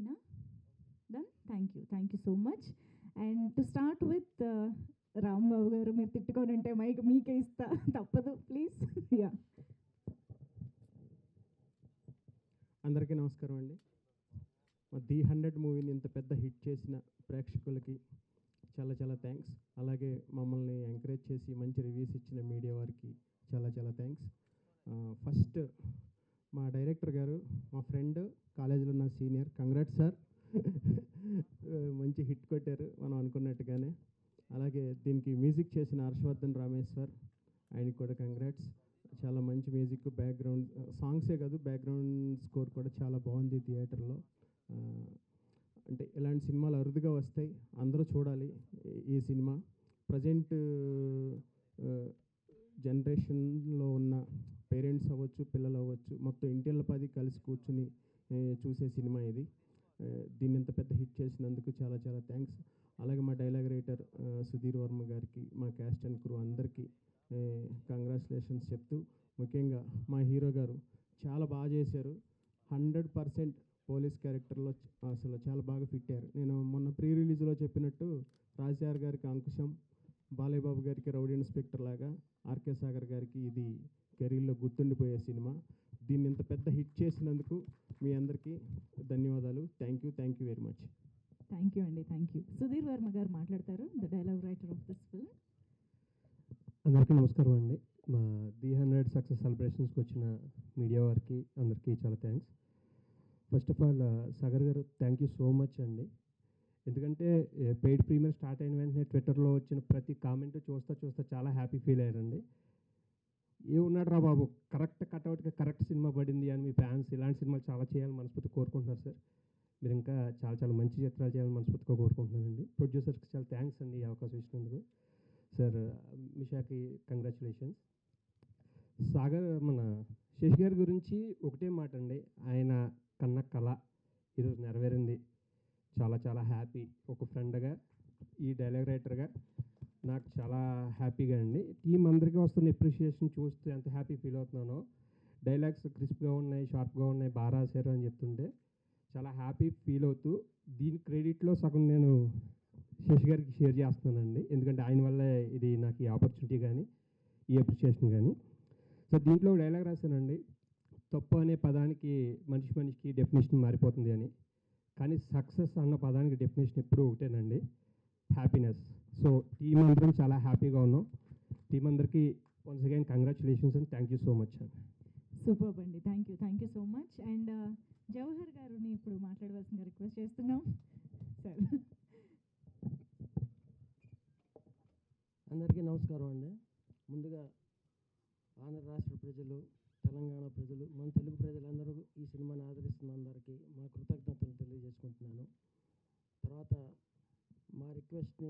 ఓకేనా? Done. Thank you so much. And to start with Rambabu గారు, మీరు తిట్టుకొని ఉంటే మైక్ మీకే ఇస్తా, తప్పదు ప్లీజ్. యా, అందరికీ నమస్కారం అండి. మా ది 100 మూవీని ఇంత పెద్ద హిట్ చేసిన ప్రేక్షకులకి చాలా చాలా థ్యాంక్స్. అలాగే మమ్మల్ని ఎంకరేజ్ చేసి మంచి రివ్యూస్ ఇచ్చిన మీడియా వారికి చాలా చాలా థ్యాంక్స్. ఫస్ట్ మా డైరెక్టర్ గారు, మా ఫ్రెండ్, కాలేజీలో నా సీనియర్, కంగ్రాట్స్ సార్. మంచి హిట్ కొట్టారు మనం అనుకున్నట్టుగానే. అలాగే దీనికి మ్యూజిక్ చేసిన హర్షవర్ధన్ రామేశ్వర్, ఆయనకి కూడా కంగ్రాట్స్. చాలా మంచి మ్యూజిక్, బ్యాక్గ్రౌండ్ సాంగ్సే కాదు బ్యాక్గ్రౌండ్ స్కోర్ కూడా చాలా బాగుంది థియేటర్లో. అంటే ఇలాంటి సినిమాలు అరుదుగా వస్తాయి, అందరూ చూడాలి ఈ సినిమా. ప్రజెంట్ జనరేషన్లో ఉన్న పేరెంట్స్ అవ్వచ్చు, పిల్లలు అవ్వచ్చు, మొత్తం ఇంటిళ్ళ పది కలిసి కూర్చుని చూసే సినిమా ఇది. దీన్ని ఇంత పెద్ద హిట్ చేసినందుకు చాలా చాలా థ్యాంక్స్. అలాగే మా డైలాగ్ రైటర్ సుధీర్ వర్మ గారికి, మా క్యాస్ట్ అండ్ క్రూ అందరికీ కంగ్రాచులేషన్స్ చెప్తూ, ముఖ్యంగా మా హీరో గారు చాలా బాగా చేశారు. 100% పోలీస్ క్యారెక్టర్లో అసలు చాలా బాగా ఫిట్ అయ్యారు. నేను మొన్న ప్రీ రిలీజ్లో చెప్పినట్టు రాజార్ గారికి అంకుశం, బాలయ్య బాబు గారికి రౌడీ ఇన్స్పెక్టర్ లాగా, ఆర్కే సాగర్ గారికి ఇది కెరీర్లో గుర్తుండిపోయే సినిమా. దీన్ని ఇంత పెద్ద హిట్ చేసినందుకు మీ అందరికీ ధన్యవాదాలు. Thank you very much. Thank you అండి, థ్యాంక్ యూ. సుధీర్ వర్మ గారు మాట్లాడతారు, the dialogue writer of this film. అందరికీ నమస్కారం అండి. మా ది 100 సక్సెస్ సెలబ్రేషన్స్కి వచ్చిన మీడియా వారికి అందరికీ చాలా thanks. First of all Sagar గారు థ్యాంక్ యూ సో మచ్ అండి. ఎందుకంటే పెయిడ్ ప్రీమియర్ స్టార్ట్ అయిన వెంటనే ట్విట్టర్లో వచ్చిన ప్రతి కామెంట్ చూస్తా చాలా హ్యాపీ ఫీల్ అయ్యారండి. ఏమున్నాడు రా బాబు, కరెక్ట్ కట్అవుట్గా కరెక్ట్ సినిమా పడింది అని మీ ఫ్యాన్స్ ఇలాంటి సినిమాలు చాలా చేయాలని మనస్ఫూర్తిగా కోరుకుంటున్నారు సార్. మీరు ఇంకా చాలా చాలా మంచి చిత్రాలు చేయాలని మనస్ఫూర్తిగా కోరుకుంటున్నానండి. ప్రొడ్యూసర్స్కి చాలా థ్యాంక్స్ అండి ఈ అవకాశం ఇచ్చినందుకు. Sir మిషాకి congratulations. సాగర్ మన శశి గారి గురించి ఒకటే మాట అండి, ఆయన కన్న కళ ఈరోజు నెరవేరింది. చాలా చాలా హ్యాపీ. ఒక ఫ్రెండ్గా, ఈ డైలాగ్ రైటర్గా నాకు చాలా హ్యాపీగా అండి. టీం అందరికీ వస్తున్న అప్రిషియేషన్ చూస్తే ఎంత హ్యాపీ ఫీల్ అవుతున్నానో. డైలాగ్స్ క్రిస్ప్గా ఉన్నాయి, షార్ప్గా ఉన్నాయి, బాగా రాశారు అని చెప్తుంటే చాలా హ్యాపీ ఫీల్ అవుతూ, దీని క్రెడిట్లో సగం నేను శశి గారికి షేర్ చేస్తున్నానండి. ఎందుకంటే ఆయన వల్లే ఇది నాకు ఈ ఆపర్చునిటీ కానీ ఈ అప్రిషియేషన్ కానీ. సో దీంట్లో డైలాగ్ రాశానండి, తప్పు అనే పదానికి మనిషికి డెఫినేషన్ మారిపోతుంది అని. కానీ సక్సెస్ అన్న పదానికి డెఫినేషన్ ఎప్పుడూ ఒకటేనండి, హ్యాపీనెస్. సో టీం అందరం చాలా హ్యాపీగా ఉన్నాం. టీం అందరికీ once again congratulations and thank you so much అండి. సూపర్ అండి, thank you so much. And Jawahar గారిని ఇప్పుడు మాట్లాడవలసిందిగా రిక్వెస్ట్ చేస్తున్నాం సార్. అందరికీ నమస్కారం అండి. ముందుగా ఆంధ్ర రాష్ట్ర ప్రజలు, తెలంగాణ ప్రజలు, మన తెలుగు ప్రజలందరూ ఈ సినిమాని ఆదరిస్తున్న అందరికీ మా కృతజ్ఞతలు తెలియజేసుకుంటున్నాను. తర్వాత నా రిక్వెస్ట్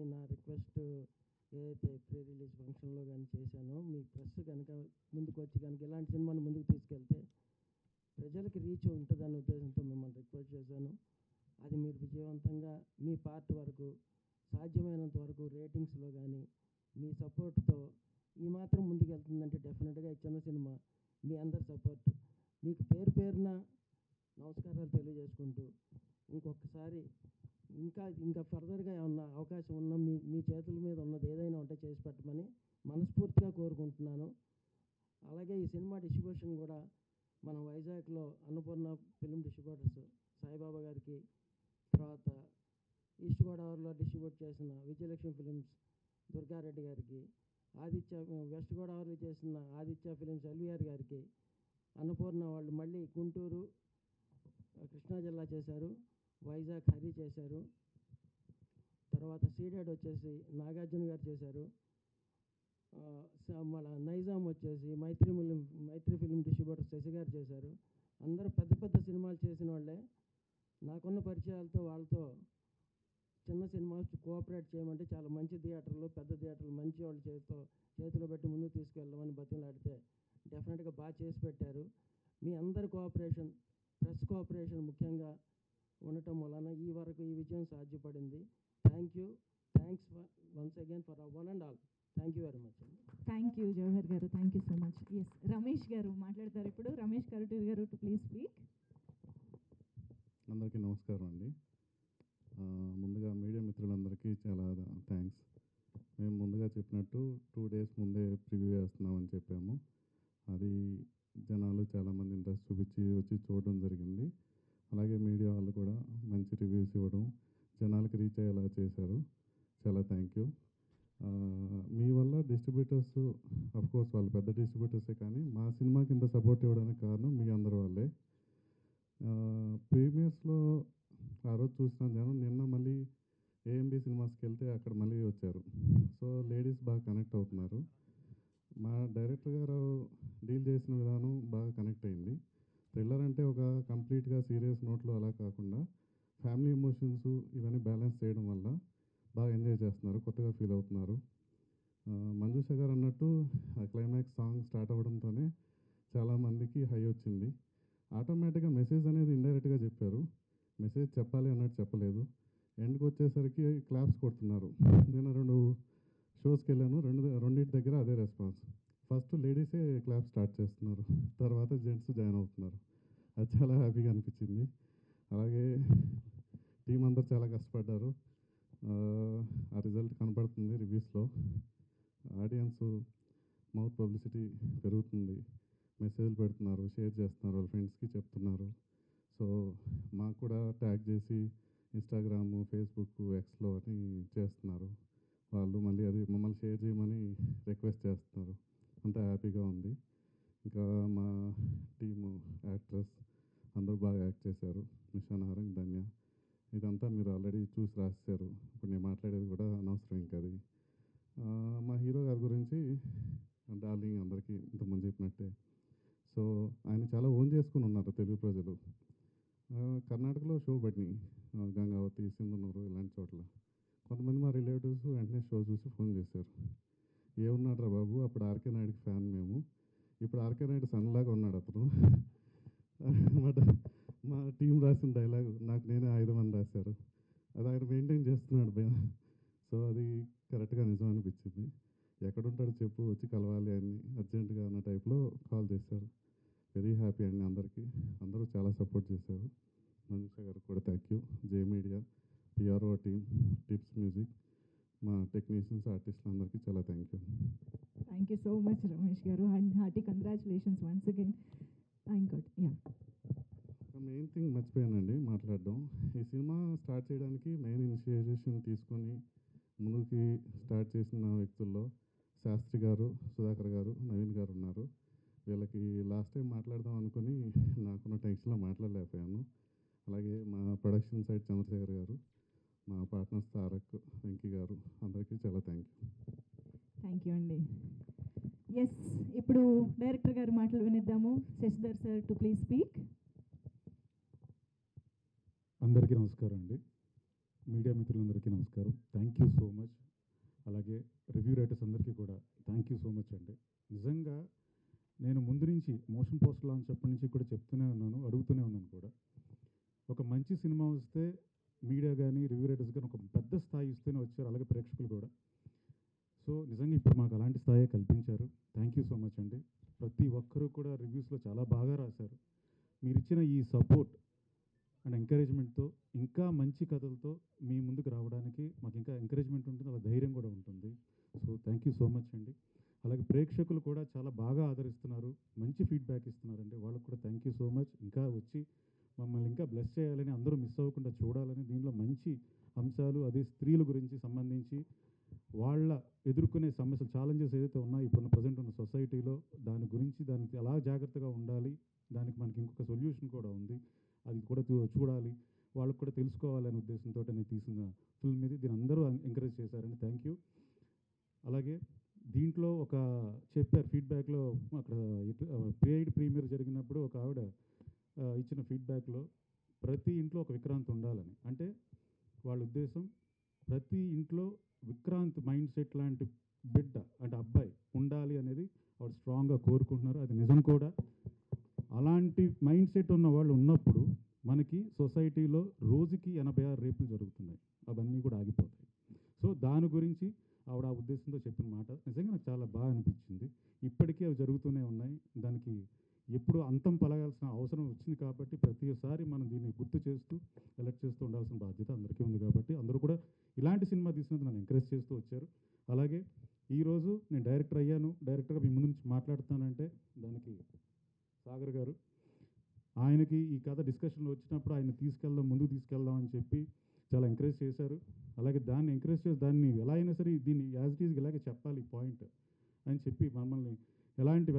ఏదైతే ప్రీ రిలీజ్ ఫంక్షన్లో కానీ చేశానో, మీ ప్రెస్ కనుక ముందుకు వచ్చి కనుక ఇలాంటి సినిమాని ముందుకు తీసుకెళ్తే ప్రజలకి రీచ్ ఉంటుందన్న ఉద్దేశంతో మిమ్మల్ని రిక్వెస్ట్ చేశాను. అది మీరు విజయవంతంగా మీ పార్ట్ వరకు సాధ్యమైనంత వరకు రేటింగ్స్లో కానీ మీ సపోర్ట్తో ఈ మాత్రం ముందుకు వెళ్తుందంటే డెఫినెట్గా ఈ చిన్న సినిమా మీ అందరి సపోర్ట్, మీకు పేరున నమస్కారాలు తెలియజేసుకుంటూ, ఇంకొకసారి ఇంకా ఫర్దర్గా ఏమన్నా అవకాశం ఉన్న మీ చేతుల మీద ఉన్నది ఏదైనా ఉంటే చేసి పెట్టమని మనస్ఫూర్తిగా కోరుకుంటున్నాను. అలాగే ఈ సినిమా డిస్ట్రిబ్యూషన్ కూడా మన వైజాగ్లో అన్నపూర్ణ ఫిల్మ్ డిస్ట్రిబ్యూటర్స్ సాయిబాబా గారికి, తర్వాత ఈస్ట్ గోదావరిలో డిస్ట్రిబ్యూట్ చేసిన విజయలక్ష్మి ఫిలిమ్స్ దుర్గారెడ్డి గారికి, వెస్ట్ గోదావరిలో చేసిన ఆదిత్య ఫిలిమ్స్ ఎల్వీఆర్ గారికి, అన్నపూర్ణ వాళ్ళు మళ్ళీ గుంటూరు, కృష్ణా జిల్లా చేశారు, వైజాగ్ హరి చేశారు, తర్వాత సీడెడ్ వచ్చేసి నాగార్జున గారు చేశారు, మన నైజాం వచ్చేసి మైత్రి ఫిలిం డిస్ట్రిబ్యూటర్ శశి గారు చేశారు. అందరూ పెద్ద పెద్ద సినిమాలు చేసిన వాళ్ళే. నాకున్న పరిచయాలతో వాళ్ళతో చిన్న సినిమాలు కోఆపరేట్ చేయమంటే చాలా మంచి థియేటర్లు, పెద్ద థియేటర్లు మంచి వాళ్ళు చేతిలో పెట్టి ముందుకు తీసుకెళ్ళమని బతిమలాడితే డెఫినెట్గా బాగా చేసి పెట్టారు. మీ అందరి కోఆపరేషన్, ప్రెస్ కోఆపరేషన్ ముఖ్యంగా ఉండటం వలన ఈ విజయం సాధ్యపడింది. Thanks once again for one and all. Thank you very much. Thank you Jawahar garu, thank you so much. Yes, Ramesh garu మాట్లాడతారు ఇప్పుడు. రమేష్ గారు టు ప్లీజ్ స్పీక్. అందరికీ నమస్కారం అండి. ముందుగా మీడియా మిత్రులందరికీ చాలా థ్యాంక్స్. మేము ముందుగా చెప్పినట్టు 2 డేస్ ముందే ప్రివ్యూ వేస్తున్నామని చెప్పాము. అది జనాలు చాలామంది ఇంట్రెస్ట్ చూపించి వచ్చి చూడడం జరిగింది. అలాగే మీడియా వాళ్ళు కూడా మంచి రివ్యూస్ ఇవ్వడం, జనాలకి రీచ్ అయ్యేలా చేశారు. చాలా థ్యాంక్ యూ. మీ వల్ల డిస్ట్రిబ్యూటర్స్ కోర్స్ వాళ్ళు పెద్ద డిస్ట్రిబ్యూటర్సే, కానీ మా సినిమాకి ఇంత సపోర్ట్ ఇవ్వడానికి కారణం మీ అందరి వాళ్ళే. ప్రీమియర్స్లో ఆ రోజు చూసిన జనం నిన్న మళ్ళీ ఏఎంబి సినిమాస్కి వెళ్తే అక్కడ మళ్ళీ వచ్చారు. సో లేడీస్ బాగా కనెక్ట్ అవుతున్నారు. మా డైరెక్టర్ గారు డీల్ చేసిన విధానం బాగా కనెక్ట్ అయింది. థ్రిల్లర్ అంటే ఒక కంప్లీట్గా సీరియస్ నోట్లో అలా కాకుండా ఫ్యామిలీ ఎమోషన్స్ ఇవన్నీ బ్యాలెన్స్ చేయడం వల్ల బాగా ఎంజాయ్ చేస్తున్నారు, కొత్తగా ఫీల్ అవుతున్నారు. మంజుష గారు అన్నట్టు ఆ క్లైమాక్స్ సాంగ్ స్టార్ట్ అవ్వడంతోనే చాలామందికి హై వచ్చింది. ఆటోమేటిక్గా మెసేజ్ అనేది ఇండైరెక్ట్గా చెప్పారు, మెసేజ్ చెప్పాలి అన్నట్టు చెప్పలేదు. ఎండ్కి వచ్చేసరికి క్లాప్స్ కొడుతున్నారు. నేను 2 షోస్కి వెళ్ళాను, రెండింటి దగ్గర అదే రెస్పాన్స్. ఫస్ట్ లేడీసే క్లాప్ స్టార్ట్ చేస్తున్నారు, తర్వాత జెంట్స్ జాయిన్ అవుతున్నారు. అది చాలా హ్యాపీగా అనిపించింది. అలాగే టీం అందరు చాలా కష్టపడ్డారు. ఆ రిజల్ట్ కనపడుతుంది రివ్యూస్లో. ఆడియన్స్ మౌత్ పబ్లిసిటీ పెరుగుతుంది, మెసేజ్లు పెడుతున్నారు, షేర్ చేస్తున్నారు, వాళ్ళ ఫ్రెండ్స్కి చెప్తున్నారు. సో మాకు కూడా ట్యాగ్ చేసి ఇన్స్టాగ్రాము, ఫేస్బుక్, ఎక్స్లో అని చేస్తున్నారు వాళ్ళు. మళ్ళీ అది మమ్మల్ని షేర్ చేయమని రిక్వెస్ట్ చేస్తున్నారు. అంతా హ్యాపీగా ఉంది. ఇంకా మా టీము యాక్ట్రెస్ అందరూ బాగా యాక్ట్ చేశారు. మిషా నారంగ్, ధన్య, ఇదంతా మీరు ఆల్రెడీ చూసి రాశారు. ఇప్పుడు నేను మాట్లాడేది కూడా అనవసరం ఇంకా అది. మా హీరో గారి గురించి డార్లింగ్ అందరికీ ఇంతకుముందు చెప్పినట్టే. సో ఆయన చాలా ఓన్ చేసుకుని ఉన్నారు తెలుగు ప్రజలు. కర్ణాటకలో షో పడినాయి, గంగావతి, సింధనూరు ఇలాంటి చోట్ల. కొంతమంది మా రిలేటివ్స్ వెంటనే షో చూసి ఫోన్ చేశారు, ఏమున్నాడు రా బాబు, అప్పుడు ఆర్కే నాయుడుకి ఫ్యాన్ మేము, ఇప్పుడు ఆర్కే నాయుడు సన్లాగా ఉన్నాడు అతను. మా టీం రాసిన డైలాగ్ నాకు నేనే ఆయుధమని రాశారు. అది ఆయన మెయింటైన్ చేస్తున్నాడు భయ. సో అది కరెక్ట్గా నిజం అనిపించింది. ఎక్కడుంటాడో చెప్పు, వచ్చి కలవాలి అని అర్జెంటుగా అన్న టైప్లో కాల్ చేశారు. వెరీ హ్యాపీ అండి అందరికీ. అందరూ చాలా సపోర్ట్ చేశారు. మంజుష గారికి కూడా thank you. J media, PRO team, Tips Music, మా టెక్నీషియన్స్, ఆర్టిస్టులు అందరికీ చాలా thank you. Thank you so much Ramesh garu, and hearty congratulations once again. Main thing మర్చిపోయానండి మాట్లాడడం. ఈ సినిమా స్టార్ట్ చేయడానికి మెయిన్ ఇనిషియేషన్ తీసుకొని ముందుకి స్టార్ట్ చేసిన వ్యక్తుల్లో శాస్త్రి గారు, సుధాకర్ గారు, నవీన్ గారు ఉన్నారు. వీళ్ళకి లాస్ట్ టైం మాట్లాడదాం అనుకుని నాకున్న టెన్షన్లో మాట్లాడలేకపోయాను. అలాగే మా ప్రొడక్షన్ సైడ్ చంద్రశేఖర్ గారు, మా పార్ట్నర్స్ తారక్, వెంకీ గారు, అందరికీ చాలా థ్యాంక్ యూ. థ్యాంక్ యూ అండి. ఎస్, ఇప్పుడు డైరెక్టర్ గారు మాటలు వినిద్దాము. Shashidhar sir to please speak. అందరికీ నమస్కారం అండి. మీడియా మిత్రులందరికీ నమస్కారం. Thank you so much. అలాగే రివ్యూ రైటర్స్ అందరికీ కూడా థ్యాంక్ యూ సో మచ్ అండి. నిజంగా నేను ముందు నుంచి మోషన్ పోస్టర్ లాంచ్ అప్పటి నుంచి కూడా చెప్తూనే ఉన్నాను, అడుగుతూనే ఉన్నాను కూడా. ఒక మంచి సినిమా వస్తే మీడియా కానీ రివ్యూ రైటర్స్ కానీ ఒక పెద్ద స్థాయి ఇస్తూనే వచ్చారు, అలాగే ప్రేక్షకులు కూడా. సో నిజంగా ఇప్పుడు మాకు అలాంటి స్థాయి కల్పించారు. థ్యాంక్ యూ సో మచ్ అండి. ప్రతి ఒక్కరూ కూడా రివ్యూస్లో చాలా బాగా రాశారు. మీరు ఇచ్చిన ఈ సపోర్ట్ అండ్ ఎంకరేజ్మెంట్తో ఇంకా మంచి కథలతో మీ ముందుకు రావడానికి మాకు ఇంకా ఎంకరేజ్మెంట్ ఉంటుంది, అలా ధైర్యం కూడా ఉంటుంది. So thank you so much అండి. అలాగే ప్రేక్షకులు కూడా చాలా బాగా ఆదరిస్తున్నారు, మంచి ఫీడ్బ్యాక్ ఇస్తున్నారండి. వాళ్ళకు కూడా థ్యాంక్ యూ సో మచ్. ఇంకా వచ్చి మమ్మల్ని ఇంకా బ్లెస్ చేయాలని, అందరూ మిస్ అవ్వకుండా చూడాలని, దీనిలో మంచి అంశాలు, అది స్త్రీల గురించి సంబంధించి వాళ్ళ ఎదుర్కొనే సమస్యలు, ఛాలెంజెస్ ఏదైతే ఉన్నాయో ఇప్పుడున్న ప్రజెంట్ ఉన్న సొసైటీలో, దాని గురించి దానికి ఎలా జాగ్రత్తగా ఉండాలి, దానికి మనకి ఇంకొక సొల్యూషన్ కూడా ఉంది, అది కూడా చూడాలి, వాళ్ళకు కూడా తెలుసుకోవాలనే ఉద్దేశంతో నేను తీసిన ఫిల్మ్ ఇది. దీని అందరూ ఎంకరేజ్ చేశారండి. Thank you. అలాగే దీంట్లో ఒక చెప్పారు ఫీడ్బ్యాక్లో, అక్కడ పెయిడ్ ప్రీమియర్ జరిగినప్పుడు ఒక ఆవిడ ఇచ్చిన ఫీడ్బ్యాక్లో ప్రతి ఇంట్లో ఒక విక్రాంత్ ఉండాలని, అంటే వాళ్ళ ఉద్దేశం ప్రతి ఇంట్లో విక్రాంత్ మైండ్ సెట్ లాంటి బిడ్డ అంటే అబ్బాయి ఉండాలి అనేది ఆవిడ స్ట్రాంగ్గా కోరుకుంటున్నారు. అది నిజం కూడా. అలాంటి మైండ్ సెట్ ఉన్న వాళ్ళు ఉన్నప్పుడు మనకి సొసైటీలో రోజుకి 86 రేపులు జరుగుతున్నాయి, అవన్నీ కూడా ఆగిపోతాయి. సో దాని గురించి ఆవిడ ఆ ఉద్దేశంతో చెప్పిన మాట నిజంగా నాకు చాలా బాగా అనిపించింది. ఇప్పటికీ అవి జరుగుతూనే ఉన్నాయి, దానికి ఎప్పుడు అంతం పలగాల్సిన అవసరం వచ్చింది కాబట్టి ప్రతిసారి మనం దీన్ని గుర్తు చేస్తూ ఎలక్ట్ చేస్తూ ఉండాల్సిన బాధ్యత అందరికీ ఉంది కాబట్టి అందరూ కూడా ఇలాంటి సినిమా తీసినందుకు నన్ను ఎంకరేజ్ చేస్తూ వచ్చారు. అలాగే ఈరోజు నేను డైరెక్టర్ అయ్యాను, డైరెక్టర్గా మీ ముందు నుంచి మాట్లాడుతానంటే దానికి సాగర్ గారు, ఆయనకి ఈ కథ డిస్కషన్లో వచ్చినప్పుడు ఆయన ముందుకు తీసుకెళ్దాం అని చెప్పి చాలా ఎంకరేజ్ చేశారు. అలాగే దాన్ని ఎంకరేజ్ చేసి దాన్ని ఎలా అయినా సరే దీన్ని యాజ్ ఇట్ ఈజ్ ఇలాగే చెప్పాలి పాయింట్ అని చెప్పి మమ్మల్ని ఎలాంటి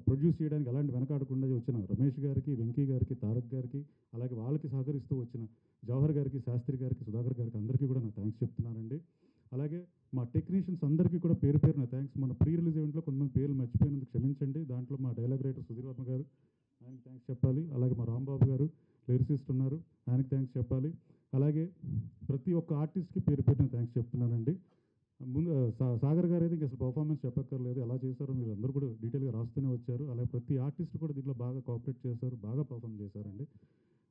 ప్రొడ్యూస్ చేయడానికి ఎలాంటి వెనకాడకుండా వచ్చిన రమేష్ గారికి, వెంకీ గారికి, తారక్ గారికి, అలాగే వాళ్ళకి సహకరిస్తూ వచ్చిన జవహర్ గారికి, శాస్త్రి గారికి, సుధాకర్ గారికి అందరికీ కూడా నా థ్యాంక్స్ చెప్తున్నానండి. అలాగే మా టెక్నీషియన్స్ అందరికీ కూడా పేరు పేరున థ్యాంక్స్. మన ప్రీ రిలీజ్ ఈవెంట్లో కొంతమంది పేర్లు మర్చిపోయినందుకు క్షమించండి. దాంట్లో మా డైలాగ్ రైటర్ సుధీర్ వర్మ గారు, ఆయనకి థ్యాంక్స్ చెప్పాలి. అలాగే మా రాంబాబు గారు లిరిసిస్ట్ ఉన్నారు, ఆయనకి థ్యాంక్స్ చెప్పాలి. అలాగే ప్రతి ఒక్క ఆర్టిస్ట్కి పేరు పేరున థ్యాంక్స్ చెప్తున్నానండి. ముందు సాగర్ గారు అయితే అసలు పర్ఫార్మెన్స్ చెప్పక్కర్లేదు, ఎలా చేశారో మీరు అందరూ కూడా డీటెయిల్గా రాస్తూనే వచ్చారు. అలాగే ప్రతి ఆర్టిస్ట్ కూడా దీంట్లో బాగా కోఆపరేట్ చేశారు, బాగా పర్ఫామ్ చేశారండి.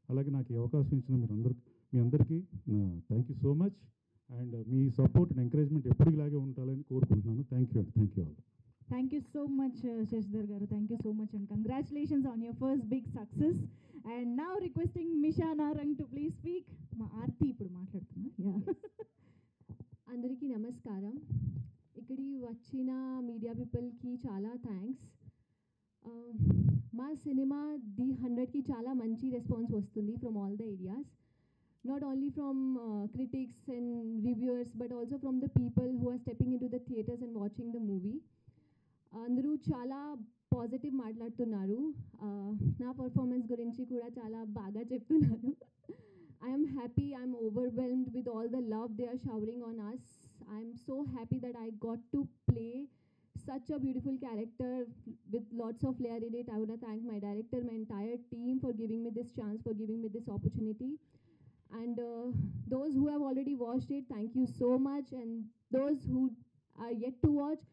అలాగే నాకు ఈ అవకాశం ఇచ్చిన మీ అందరికీ thank you so much. And me support and encouragement ఎప్పటిలాగే ఉండాలని కోరుకుంటున్నాను. థ్యాంక్ యూ అండి. Thank you all. Thank you so much, Shashidhar Garu. Thank you so much and congratulations on your first big success. And now requesting Misha Narang to please speak. Ma Aarti ఇప్పుడు మాట్లాడుతున్నా. Yeah. అందరికీ నమస్కారం. ఇక్కడికి వచ్చిన media పీపుల్కి చాలా thanks. మా cinema the 100కి చాలా మంచి రెస్పాన్స్ వస్తుంది from all the areas. Not only from critics and reviewers but also from the people who are stepping into the theatres and watching the movie. అందరూ చాలా పాజిటివ్ మాట్లాడుతున్నారు. నా పర్ఫార్మెన్స్ గురించి కూడా చాలా బాగా చెప్తున్నారు. I am happy, I am overwhelmed with all the love they are showering on us. I am so happy that I got to play such a beautiful character with lots of layer in it. I want to thank my director, my entire team for giving me this chance, for giving me this opportunity. And those who have already watched it, thank you so much. And those who are yet to watch,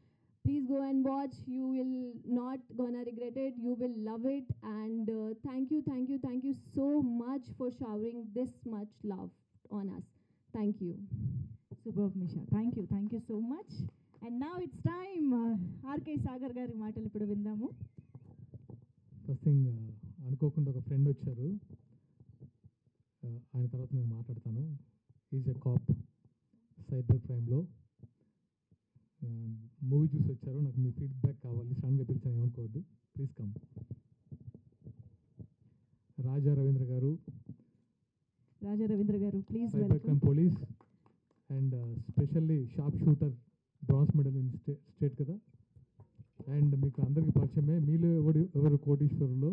please go and watch. You will not gonna regret it. You will love it. And thank you so much for showering this much love on us. Thank you. Superb, Misha. Thank you so much. And now it's time RK Sagar గారి మాటలు ఇప్పుడు విందాము. First thing అనుకోకుండా ఒక friend వచ్చారు, ఆయన తర్వాత నేను మాట్లాడతాను. ఈజ్ ఎ కాప్ సైబర్ క్రైమ్లో. మూవీ చూసి వచ్చారు, నాకు మీ ఫీడ్బ్యాక్ కావాలి. సడన్గా పిలిచాను, ఏమనుకోవద్దు, ప్లీజ్ కమ్. రాజా రవీంద్ర గారు please cyber crime police and specially sharp shooter bronze medal in state కదా. అండ్ మీకు అందరికీ పరిచయమే, మీలో ఎవరు కోటీశ్వరులో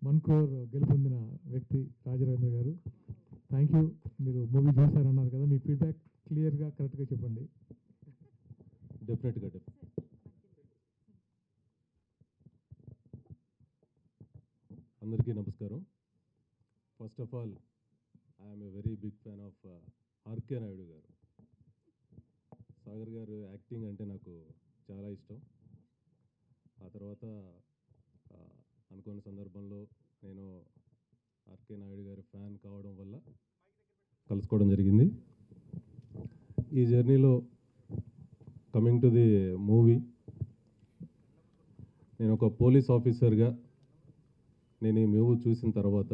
1 crore గెలుపొందిన వ్యక్తి రాజా రవీంద్ర గారు. Thank you. మీరు మూవీ చూసారన్నారు కదా, మీ ఫీడ్బ్యాక్ క్లియర్గా కరెక్ట్గా చెప్పండి. డెఫినెట్గా అందరికీ నమస్కారం. First of all I'm a very big fan of RK Naidu గారు. సాగర్ గారు యాక్టింగ్ అంటే నాకు చాలా ఇష్టం. ఆ తర్వాత అనుకోని సందర్భంలో నేను ఆర్కే నాయుడు గారి ఫ్యాన్ కావడం వల్ల కలుసుకోవడం జరిగింది. ఈ జర్నీలో కమింగ్ టు ది మూవీ, నేను ఒక పోలీస్ ఆఫీసర్గా నేను ఈ మూవీ చూసిన తర్వాత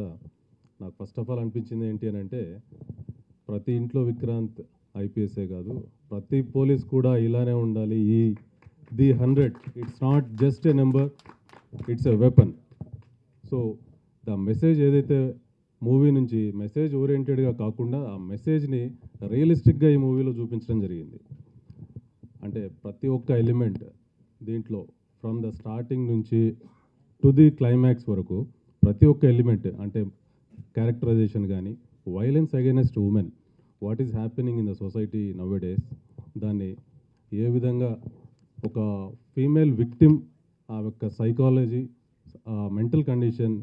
నాకు ఫస్ట్ ఆఫ్ ఆల్ అనిపించింది ఏంటి అని అంటే, ప్రతి ఇంట్లో విక్రాంత్ ఐపీఎస్ఏ కాదు, ప్రతి పోలీస్ కూడా ఇలానే ఉండాలి. ఈ the 100 it's not just a number, it's a weapon. So the message ఏదైతే మూవీ నుంచి మెసేజ్ ఓరియంటెడ్గా కాకుండా ఆ మెసేజ్ని రియలిస్టిక్గా ఈ మూవీలో చూపించడం జరిగింది. అంటే ప్రతి ఒక్క ఎలిమెంట్ దీంట్లో ఫ్రమ్ ద స్టార్టింగ్ నుంచి టు ది క్లైమాక్స్ వరకు ప్రతి ఒక్క ఎలిమెంట్, అంటే క్యారెక్టరైజేషన్ కానీ, violence against women, what is happening in the society now A days, దాన్ని ఏ విధంగా ఒక ఫీమేల్ విక్టిమ్ ఆ యొక్క సైకాలజీ, మెంటల్ కండిషన్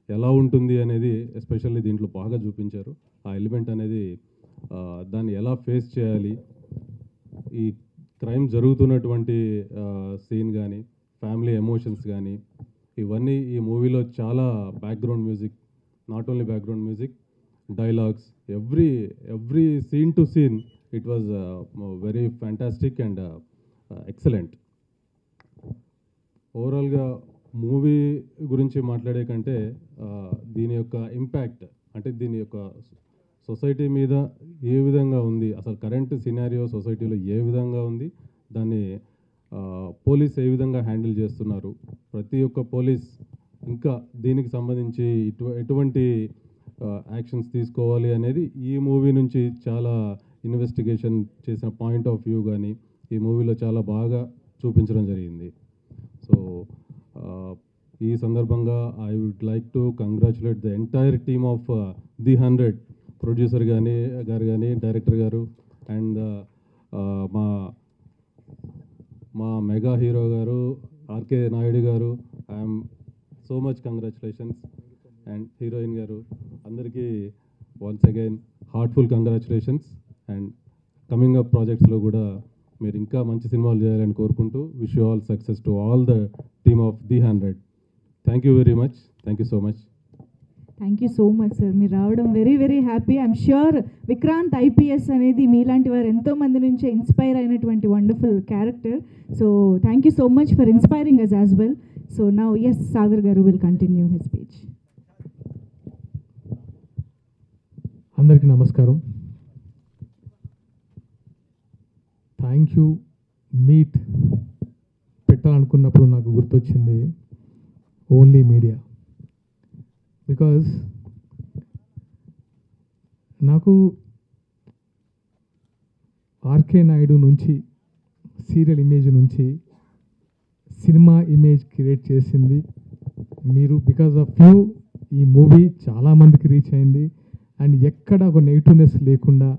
ఎలా ఉంటుంది అనేది ఎస్పెషల్లీ దీంట్లో బాగా చూపించారు. ఆ ఎలిమెంట్ అనేది దాన్ని ఎలా ఫేస్ చేయాలి, ఈ క్రైమ్ జరుగుతున్నటువంటి సీన్ కానీ, ఫ్యామిలీ ఎమోషన్స్ కానీ, ఇవన్నీ ఈ మూవీలో చాలా background music, not only background music, dialogues, every scene to scene it was very fantastic and excellent. ఓవరాల్గా మూవీ గురించి మాట్లాడే కంటే దీని యొక్క ఇంపాక్ట్, అంటే దీని యొక్క సొసైటీ మీద ఏ విధంగా ఉంది, అసలు కరెంట్ సినారియో సొసైటీలో ఏ విధంగా ఉంది, దాన్ని పోలీస్ ఏ విధంగా హ్యాండిల్ చేస్తున్నారు, ప్రతి ఒక్క పోలీస్ ఇంకా దీనికి సంబంధించి ఎటువంటి యాక్షన్స్ తీసుకోవాలి అనేది ఈ మూవీ నుంచి చాలా ఇన్వెస్టిగేషన్ చేసిన పాయింట్ ఆఫ్ వ్యూ కానీ ఈ మూవీలో చాలా బాగా చూపించడం జరిగింది. సో ఈ సందర్భంగా I would like to congratulate the entire team of the 100 producer కానీ డైరెక్టర్ గారు అండ్ మా mega hero garu RK Naidu garu. I am so much congratulations. And heroine garu అందరికీ once again heartful congratulations. And coming up ప్రాజెక్ట్స్లో కూడా మీరు ఇంకా మంచి సినిమాలు చేయాలని కోరుకుంటూ wish you all success to all the team of the 100. Thank you very much. Thank you so much. Thank you so much sir, మీరు రావడం very very happy. I'm sure Vikrant IPS అనేది మీలాంటి వారు ఎంతోమంది నుంచే ఇన్స్పైర్ అయినటువంటి wonderful character. So thank you so much for inspiring us as well. So now S Sagar garu will continue his speech. అందరికీ నమస్కారం. థ్యాంక్ యూ మీట్ పెట్టాలనుకున్నప్పుడు నాకు గుర్తొచ్చింది ఓన్లీ మీడియా. బికాజ్ నాకు ఆర్కే నాయుడు నుంచి సీరియల్ ఇమేజ్ నుంచి సినిమా ఇమేజ్ క్రియేట్ చేసింది మీరు. Because of you ఈ మూవీ చాలామందికి రీచ్ అయింది అండ్ ఎక్కడ ఒక నెగిటివ్నెస్ లేకుండా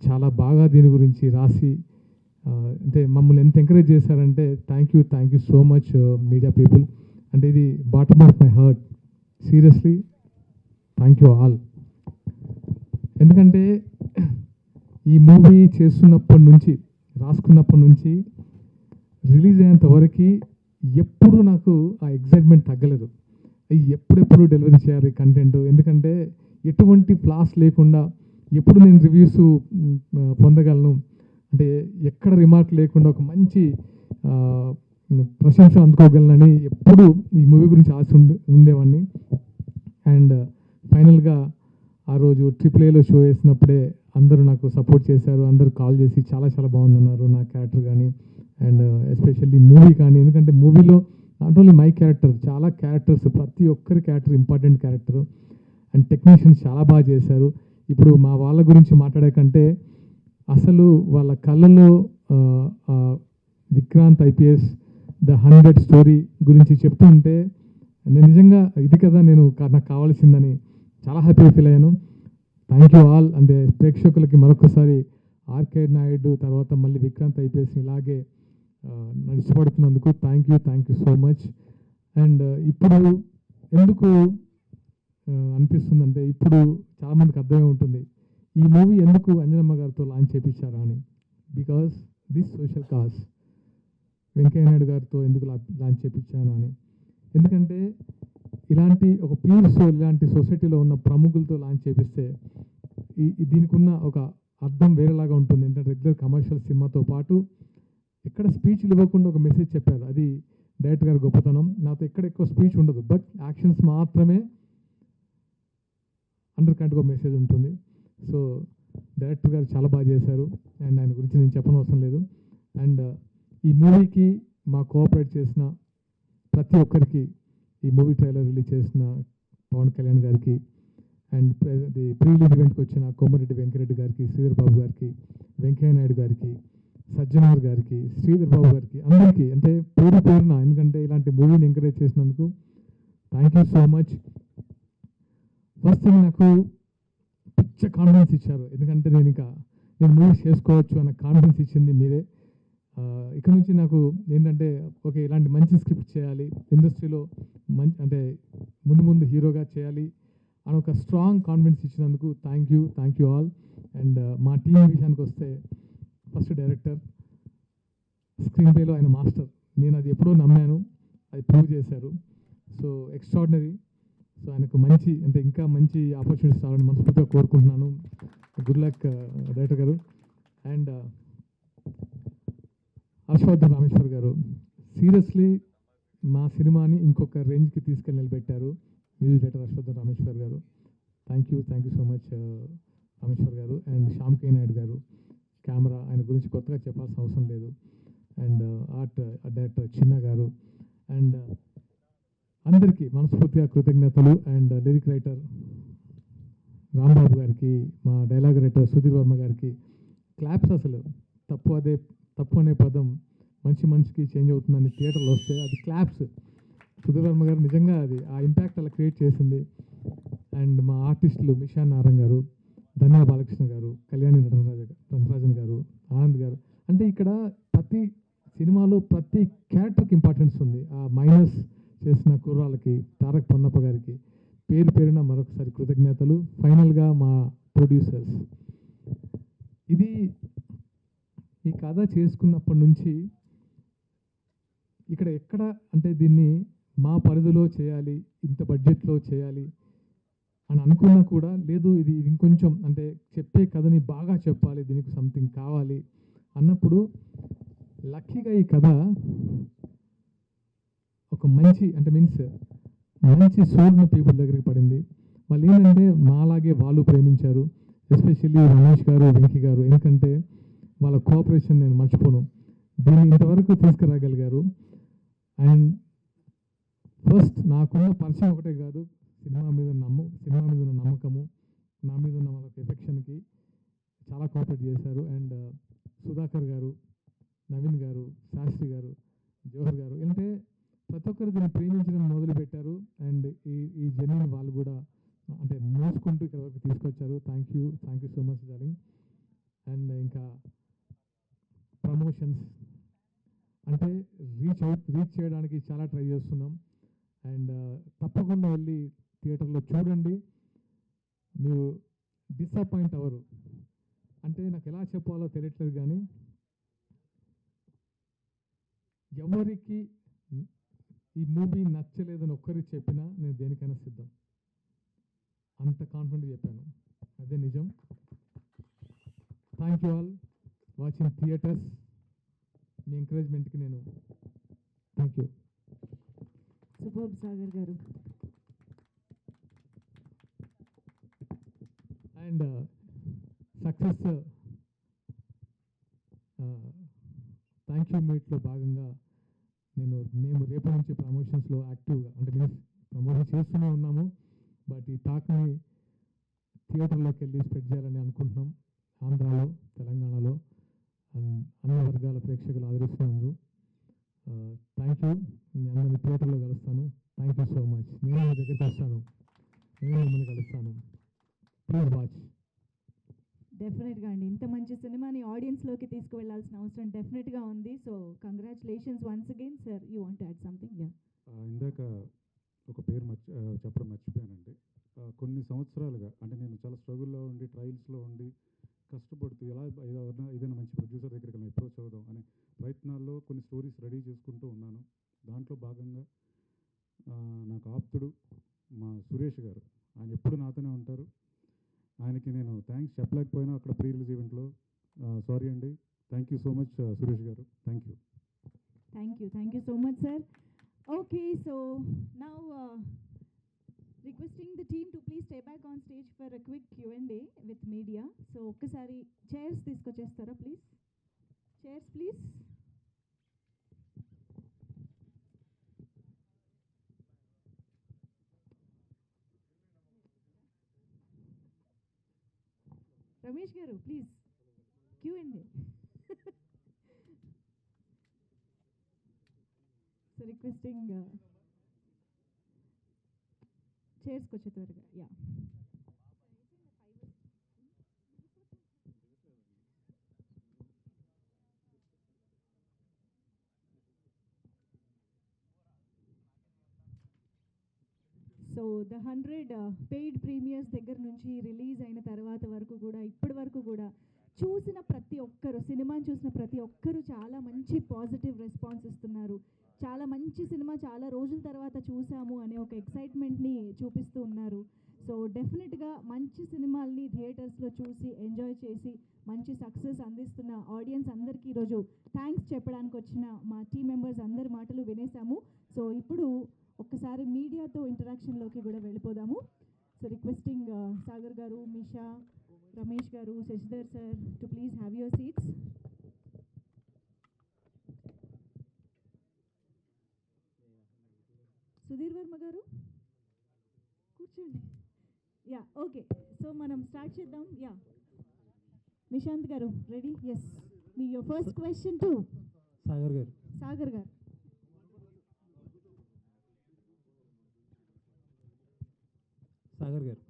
చాలా బాగా దీని గురించి రాసి అంటే మమ్మల్ని ఎంత ఎంకరేజ్ చేశారంటే thank you so much media people. అంటే ఇది bottom of my heart, seriously thank you all. ఎందుకంటే ఈ మూవీ చేస్తున్నప్పటి నుంచి రాసుకున్నప్పటి నుంచి రిలీజ్ అయ్యేంత వరకు ఎప్పుడు నాకు ఆ ఎగ్జైట్మెంట్ తగ్గలేదు. ఎప్పుడెప్పుడు డెలివరీ చేయాలి కంటెంట్, ఎందుకంటే ఎటువంటి ఫ్లాస్ లేకుండా ఎప్పుడు నేను రివ్యూస్ పొందగలను, అంటే ఎక్కడ రిమార్క్ లేకుండా ఒక మంచి ప్రశంస అందుకోగలనని ఎప్పుడు ఈ మూవీ గురించి ఆశ ఉండేవాడిని. అండ్ ఫైనల్గా ఆ రోజు AAAలో షో వేసినప్పుడే అందరూ నాకు సపోర్ట్ చేశారు. అందరూ కాల్ చేసి చాలా చాలా బాగుందన్నారు నా క్యారెక్టర్ కానీ అండ్ ఎస్పెషల్లీ మూవీ కానీ. ఎందుకంటే మూవీలో నాట్ ఓన్లీ మై క్యారెక్టర్, చాలా క్యారెక్టర్స్, ప్రతి ఒక్కరి character important character and technicians చాలా బాగా చేశారు. ఇప్పుడు మా వాళ్ళ గురించి మాట్లాడే కంటే అసలు వాళ్ళ కళ్ళలో విక్రాంత్ ఐపీఎస్ ద 100 స్టోరీ గురించి చెప్తూ ఉంటే నేను నిజంగా ఇది కదా నాకు కావాల్సిందని చాలా హ్యాపీగా ఫీల్ అయ్యాను. Thank you all. అంటే ప్రేక్షకులకి మరొకసారి ఆర్కే నాయుడు తర్వాత మళ్ళీ విక్రాంత్ ఐపీఎస్ ఇలాగే నన్ను ఇష్టపడుతున్నందుకు thank you so much. And ఇప్పుడు ఎందుకు అనిపిస్తుందంటే ఇప్పుడు చాలామందికి అర్థమే ఉంటుంది ఈ మూవీ ఎందుకు అంజనమ్మ గారితో లాంచ్ చేయించారా అని. Because this social cause Venkaiah Naidu గారితో ఎందుకు లాంచ్ చేయించాను అని. ఎందుకంటే ఇలాంటి ఒక ప్యూర్ సోల్ ఇలాంటి సొసైటీలో ఉన్న ప్రముఖులతో లాంచ్ చేపిస్తే దీనికి ఉన్న ఒక అర్థం వేరేలాగా ఉంటుంది. ఏంటంటే రెగ్యులర్ కమర్షియల్ సినిమాతో పాటు ఎక్కడ స్పీచ్లు ఇవ్వకుండా ఒక మెసేజ్ చెప్పారు, అది డైరెక్టర్ గారి గొప్పతనం. నాతో ఎక్కడ ఎక్కువ స్పీచ్ ఉండదు, బట్ యాక్షన్స్ మాత్రమే అండర్ కరెంట్గా మెసేజ్ ఉంటుంది. సో డైరెక్టర్ గారు చాలా బాగా చేశారు అండ్ ఆయన గురించి నేను చెప్పనవసరం లేదు. అండ్ ఈ మూవీకి మా కోఆపరేట్ చేసిన ప్రతి ఒక్కరికి, ఈ మూవీ ట్రైలర్ రిలీజ్ చేసిన పవన్ కళ్యాణ్ గారికి అండ్ ప్రీ రిలీజ్ ఈవెంట్కి వచ్చిన కోమరెడ్డి వెంకరెడ్డి గారికి, శ్రీధర్ బాబు గారికి, వెంకయ్య నాయుడు గారికి, సజ్జనార్ గారికి, శ్రీధర్ బాబు గారికి, అందరికీ అంటే పేరున, ఎందుకంటే ఇలాంటి మూవీని ఎంకరేజ్ చేసినందుకు thank you so much. First thing నాకు పిచ్చ కాన్ఫిడెన్స్ ఇచ్చారు, ఎందుకంటే నేను మూవీస్ చేసుకోవచ్చు అన్న కాన్ఫిడెన్స్ ఇచ్చింది మీరే. ఇక్కడ నుంచి నాకు ఏంటంటే ఓకే ఇలాంటి మంచి స్క్రిప్ట్ చేయాలి, ఇండస్ట్రీలో అంటే ముందు హీరోగా చేయాలి అని ఒక స్ట్రాంగ్ కాన్ఫిడెన్స్ ఇచ్చినందుకు థ్యాంక్ యూ ఆల్. అండ్ మా టీం విషయానికి వస్తే ఫస్ట్ డైరెక్టర్, స్క్రీన్ ప్లేలో ఆయన మాస్టర్, నేను అది ఎప్పుడో నమ్మాను, అది ప్రూవ్ చేశారు. So extraordinary. సో ఆయనకు ఇంకా మంచి ఆపర్చునిటీస్ రావాలని మనస్ఫూర్తిగా కోరుకుంటున్నాను. Good luck director garu. And Harshavardhan Rameshwar గారు, సీరియస్లీ మా సినిమాని ఇంకొక రేంజ్కి తీసుకెళ్ళి నిలబెట్టారు మ్యూజిక్ డైరెక్టర్ అశ్వథ్ రామేశ్వర్ గారు. Thank you so much Rameshwar గారు. అండ్ శ్యామ్ కే నాయుడు గారు కెమెరా, ఆయన గురించి కొత్తగా చెప్పాల్సిన అవసరం లేదు. అండ్ ఆర్ట్ డైరెక్టర్ చిన్న గారు. అండ్ అందరికీ మనస్ఫూర్తిగా కృతజ్ఞతలు. అండ్ లిరిక్ రైటర్ రాంబాబు గారికి, మా డైలాగ్ రైటర్ సుధీర్ వర్మ గారికి క్లాప్స్. అసలు తప్పు అనే పదం మనిషికి చేంజ్ అవుతుందని థియేటర్లో వస్తే అది క్లాప్స్. సుధీర్ వర్మ గారు నిజంగా అది ఆ ఇంపాక్ట్ అలా క్రియేట్ చేసింది. అండ్ మా ఆర్టిస్టులు మిషా నారాయణ గారు, ధన్యా బాలకృష్ణ గారు, కళ్యాణి నటరాజన్ గారు, ఆనంద్ గారు. అంటే ఇక్కడ ప్రతి సినిమాలో ప్రతి క్యారెక్టర్కి ఇంపార్టెన్స్ ఉంది. ఆ మైనస్ చేసిన కుర్రాళ్ళకి, తారక్ పొన్నప్ప గారికి పేరున మరొకసారి కృతజ్ఞతలు. ఫైనల్గా మా ప్రొడ్యూసర్స్, ఈ కథ చేసుకున్నప్పటి నుంచి ఎక్కడ అంటే దీన్ని మా పరిధిలో చేయాలి, ఇంత బడ్జెట్లో చేయాలి అని అనుకున్నా కూడా లేదు. ఇది ఇంకొంచెం అంటే చెప్పే కథని బాగా చెప్పాలి, దీనికి సంథింగ్ కావాలి అన్నప్పుడు లక్కీగా ఈ కథ ఒక మంచి మంచి సోల్న పీపుల్ దగ్గరికి పడింది. వాళ్ళు ఏంటంటే మాలాగే వాళ్ళు ప్రేమించారు. ఎస్పెషల్లీ రమేష్ గారు, వెంకీ గారు. ఎందుకంటే వాళ్ళ కోఆపరేషన్ నేను మర్చిపోను. దీన్ని ఇంతవరకు తీసుకురాగలిగారు. అండ్ ఫస్ట్ నాకున్న పరిచయం ఒకటే కాదు, సినిమా మీద ఉన్న నమ్మకము, నా మీద ఉన్న వాళ్ళకి ఎఫెక్షన్కి చాలా కోఆపరేట్ చేశారు. అండ్ సుధాకర్ గారు, నవీన్ గారు, శాస్త్రి గారు, జవహర్ గారు, అంటే ప్రతి ఒక్కరు దీన్ని ప్రేమించడం మొదలుపెట్టారు. అండ్ ఈ జర్నీని వాళ్ళు కూడా అంటే మోసుకుంటూ ఇక్కడ వరకు తీసుకొచ్చారు. Thank you so much darling. And ఇంకా ప్రమోషన్స్ అంటే రీచ్ చేయడానికి చాలా ట్రై చేస్తున్నాం. అండ్ తప్పకుండా వెళ్ళి థియేటర్లో చూడండి, మీరు డిసప్పాయింట్ అవ్వరు. అంటే నాకు ఎలా చెప్పాలో తెలియట్లేదు, కానీ ఎవరికి ఈ మూవీ నచ్చలేదని ఒక్కరికి చెప్పినా నేను దేనికైనా సిద్ధం. అంత కాన్ఫిడెంట్ చెప్పాను, అదే నిజం. Thank you all watching theatres. మీ ఎంకరేజ్మెంట్కి నేను thank you. Super Sagar garu. And success thank you మీట్లో భాగంగా మేము రేపటి నుంచి ప్రమోషన్స్లో యాక్టివ్గా అంటే మీన్స్ ప్రమోషన్ చేస్తూనే ఉన్నాము. బట్ ఈ టాక్ని థియేటర్లోకి వెళ్ళి స్ప్రెడ్ చేయాలని అనుకుంటున్నాం. ఆంధ్రాలో, తెలంగాణలో అన్ని వర్గాల ప్రేక్షకులు ఆదరిస్తున్నారు. Thank you. మీ అందరినీ థియేటర్లో కలుస్తాను. Thank you so much. నేను మీ దగ్గరికి వస్తాను, నేను మిమ్మల్ని కలుస్తాను. Please watch. డెఫినెట్గా అండి, ఇంత మంచి సినిమాని ఆడియన్స్లోకి తీసుకువెళ్లాల్సిన అవసరం డెఫినెట్గా ఉంది. So congratulations once again sir. You want add something? ఇందాక ఒక పేరు చెప్పడం మర్చిపోయానండి. కొన్ని సంవత్సరాలుగా అంటే నేను చాలా స్ట్రగుల్లో ఉండి, ట్రయల్స్లో ఉండి, కష్టపడుతూ ఎలా ఏదైనా మంచి ప్రొడ్యూసర్ దగ్గరికి వెళ్ళి అప్రోచ్ అవుదాం అనే ప్రయత్నాల్లో కొన్ని స్టోరీస్ రెడీ చేసుకుంటూ ఉన్నాను. దాంట్లో భాగంగా నాకు ఆప్తుడు మా సురేష్ గారు, ఆయన ఎప్పుడు నాతోనే ఉంటారు. ఆయనకి నేను థ్యాంక్స్ చెప్పలేకపోయినా అక్కడ ప్రీ రిలీజ్ ఈవెంట్లో. సారీ అండి. Thank you so much Suresh garu. Thank you. Thank you so much sir. Okay, so now requesting the team to please stay back on stage for a quick Q&A with media. So ఒక్కసారి chairs తీసుకొచ్చేస్తారా please? Chairs please. Ramesh garu please Q&A. So requesting చైర్స్కి వచ్చే త్వరగా. Yeah, so the 100 paid premieres దగ్గర నుంచి release అయిన తర్వాత వరకు కూడా ఇప్పటి వరకు కూడా చూసిన ప్రతి ఒక్కరు, సినిమాని చూసిన ప్రతి ఒక్కరు చాలా మంచి పాజిటివ్ రెస్పాన్స్ ఇస్తున్నారు. చాలా మంచి సినిమా, చాలా రోజుల తర్వాత చూసాము అనే ఒక ఎక్సైట్మెంట్ని చూపిస్తూ ఉన్నారు. సో డెఫినెట్గా మంచి సినిమాల్ని థియేటర్స్లో చూసి ఎంజాయ్ చేసి మంచి సక్సెస్ అందిస్తున్న ఆడియన్స్ అందరికీ ఈరోజు థ్యాంక్స్ చెప్పడానికి వచ్చిన మా టీం మెంబర్స్ అందరి మాటలు వినేసాము. సో ఇప్పుడు ఒక్కసారి మీడియాతో ఇంటరాక్షన్లోకి కూడా వెళ్ళిపోదాము. సో రిక్వెస్టింగ్ సాగర్ గారు, Misha, Ramesh garu, Shashidhar sir to please have your seats. Sudhir Varma garu కూర్చోండి. యా ఓకే, సో మనం స్టార్ట్ చేద్దాం. Yeah Nishant garu ready? Yes, మీ your first question to Sagar garu. Sagar garu. Sagar గారు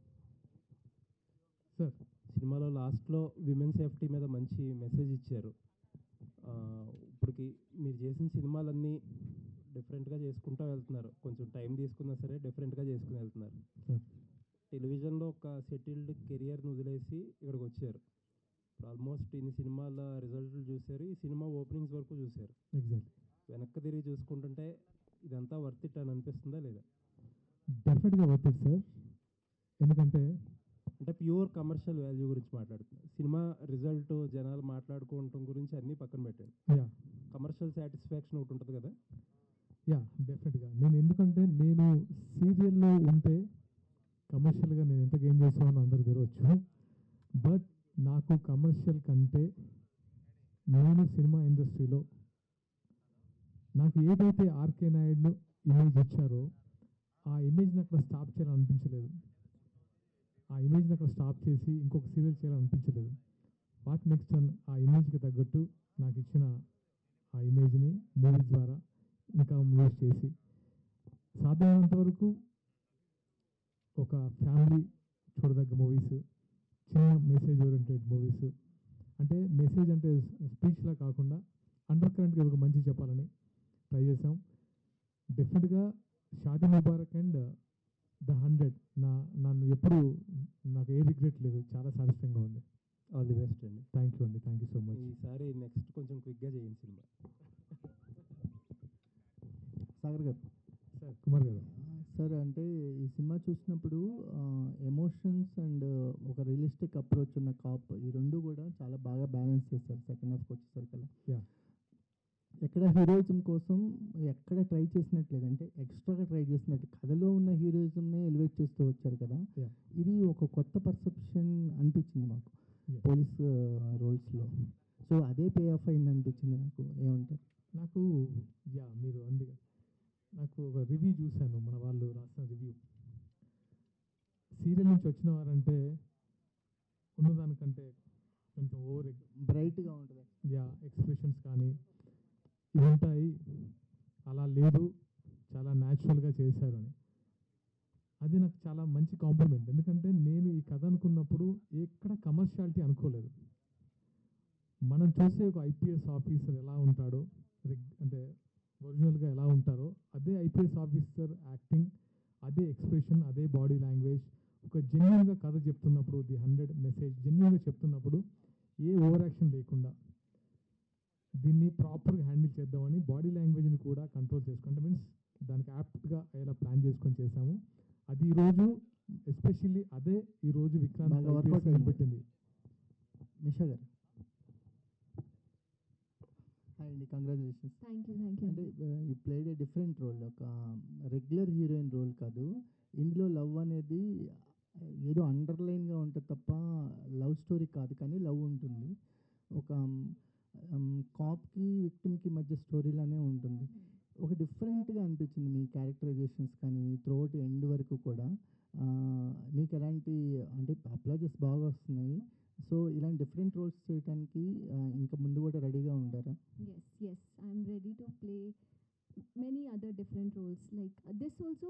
సార్, సినిమాలో లాస్ట్లో విమెన్ సేఫ్టీ మీద మంచి మెసేజ్ ఇచ్చారు. ఇప్పటికి మీరు చేసిన సినిమాలన్నీ డిఫరెంట్గా చేసుకుంటూ వెళ్తున్నారు. కొంచెం టైం తీసుకున్నా సరే డిఫరెంట్గా చేసుకుని వెళ్తున్నారు. టెలివిజన్లో ఒక సెటిల్డ్ కెరియర్ని వదిలేసి ఇక్కడికి వచ్చారు. ఇప్పుడు ఆల్మోస్ట్ ఇన్ని సినిమాల రిజల్ట్లు చూశారు, ఈ సినిమా ఓపెనింగ్స్ వరకు చూశారు. ఎగ్జాక్ట్లీ. వెనక్కి తిరిగి చూసుకుంటుంటే ఇదంతా వర్త్ ఇట్ అని అనిపిస్తుందా లేదా? డెఫినెట్గా వర్త్ ఇట్ సార్. ఎందుకంటే అంటే ప్యూర్ కమర్షియల్ వాల్యూ గురించి మాట్లాడుతున్నాను. సినిమా రిజల్ట్ జనాలు మాట్లాడుకోవటం గురించి అన్నీ పక్కన పెట్టండి. యా కమర్షియల్ సాటిస్ఫాక్షన్ ఒకటి ఉంటుంది కదా. యా డెఫినెట్గా. ఎందుకంటే నేను సీరియల్లో ఉంటే కమర్షియల్గా నేను ఎంత గెయిన్ చేస్తామని అందరూ తెరవచ్చు. బట్ నాకు కమర్షియల్ కంటే నేను సినిమా ఇండస్ట్రీలో నాకు ఏదైతే ఆర్కే నాయుడు ఇమేజ్ ఇచ్చారో ఆ ఇమేజ్ని అక్కడ స్టాప్ చేయాలని అనిపించలేదు. ఆ ఇమేజ్ని అక్కడ స్టాప్ చేసి ఇంకొక సీరియల్ చేయాలని అనిపించలేదు. వాట్ నెక్స్ట్ అని ఆ ఇమేజ్కి తగ్గట్టు నాకు ఇచ్చిన ఆ ఇమేజ్ని మూవీస్ ద్వారా ఇంకా మూవీస్ చేసి సాధ్యమైనంత వరకు ఒక ఫ్యామిలీ చూడదగ్గ మూవీస్, చిన్న మెసేజ్ ఓరియంటెడ్ మూవీస్, అంటే మెసేజ్ అంటే స్పీచ్లా కాకుండా అండర్ కరెంట్గా ఒక మంచి చెప్పాలని ట్రై చేసాం. డెఫినెట్గా షాదీ ముబారక్ అండ్ ద 100 నన్ను ఎప్పుడు నాకు ఏ రిగ్రెట్ లేదు. చాలా సాటిస్ఫైంగ్గా ఉంది. ఆల్ ది బెస్ట్ అండి. థ్యాంక్ యూ అండి. Thank you so much. ఈసారి నెక్స్ట్ కొంచెం క్విక్గా చేయండి సినిమా. సాగర్ గారు. సార్ కుమార్ గారు. సార్, అంటే ఈ సినిమా చూసినప్పుడు ఎమోషన్స్ అండ్ ఒక రియలిస్టిక్ అప్రోచ్ ఉన్న కాప్, ఈ రెండు కూడా చాలా బాగా బ్యాలెన్స్ చేస్తారు సెకండ్ హాఫ్కి వచ్చేసరికల్లా. యా, ఎక్కడ హీరోయిజం కోసం ఎక్కడ ట్రై చేసినట్లేదు, అంటే ఎక్స్ట్రాగా ట్రై చేసినట్టు కథలో ఉన్న హీరోయిజంనే ఎలివేట్ చేస్తూ వచ్చారు కదా. యా, ఇది ఒక కొత్త పర్సెప్షన్ అనిపించింది మాకు పోలీస్ రోల్స్లో. సో అదే పే ఆఫ్ అయింది అనిపించింది నాకు. ఏమంటారు? నాకు మీరు అందుకే నాకు ఒక రివ్యూ చూశాను, మన వాళ్ళు రాసిన రివ్యూ. సీరియల్ నుంచి వచ్చిన వారంటే ఉన్నదానికంటే కొంచెం ఓవర్ బ్రైట్గా ఉంటుంది. ఎక్స్ప్రెషన్స్ కానీ ఇవి ఉంటాయి, అలా లేదు, చాలా న్యాచురల్గా చేశారు అని. అది నాకు చాలా మంచి కాంప్లిమెంట్. ఎందుకంటే నేను ఈ కథ అనుకున్నప్పుడు ఎక్కడ కమర్షియాలిటీ అనుకోలేదు. మనం చూసే ఒక ఐపీఎస్ ఆఫీసర్ ఎలా ఉంటాడో, అంటే ఒరిజినల్గా ఎలా ఉంటారో అదే ఐపీఎస్ ఆఫీసర్ యాక్టింగ్, అదే ఎక్స్ప్రెషన్, అదే బాడీ లాంగ్వేజ్, ఒక జెన్యున్గా కథ చెప్తున్నప్పుడు, ది 100 మెసేజ్ జెన్యున్గా చెప్తున్నప్పుడు ఏ ఓవర్ యాక్షన్ లేకుండా దీన్ని ప్రాపర్గా హ్యాండిల్ చేద్దామని బాడీ లాంగ్వేజ్ని కూడా కంట్రోల్ చేసుకుంటే మీన్స్ దానికి యాప్ట్గా ఎలా ప్లాన్ చేసుకొని చేశాము. అది ఈరోజు ఎస్పెషల్లీ అదే ఈరోజు విక్రాంత్ వర్కౌట్ పెట్టింది. మిషా గారు, హాయ్ అండి, కంగ్రాచులేషన్స్. Thank you. అంటే you played a different role, ఒక రెగ్యులర్ హీరోయిన్ రోల్ కాదు. ఇందులో లవ్ అనేది ఏదో అండర్లైన్గా ఉంటుంది తప్ప లవ్ స్టోరీ కాదు, కానీ లవ్ ఉంటుంది. ఒక కాప్కి విక్టిమ్కి మధ్య స్టోరీలానే ఉంటుంది. ఒక డిఫరెంట్గా అనిపించింది మీ క్యారెక్టరైజేషన్స్ కానీ త్రూఅవుట్ ఎండ్ వరకు కూడా. మీకు ఎలాంటి అంటే అప్లాజెస్ బాగా వస్తున్నాయి. సో ఇలాంటి డిఫరెంట్ రోల్స్ చేయడానికి ఇంకా ముందు కూడా రెడీగా ఉంటారా? Yes, I'm ready to play many other different roles. Like this also,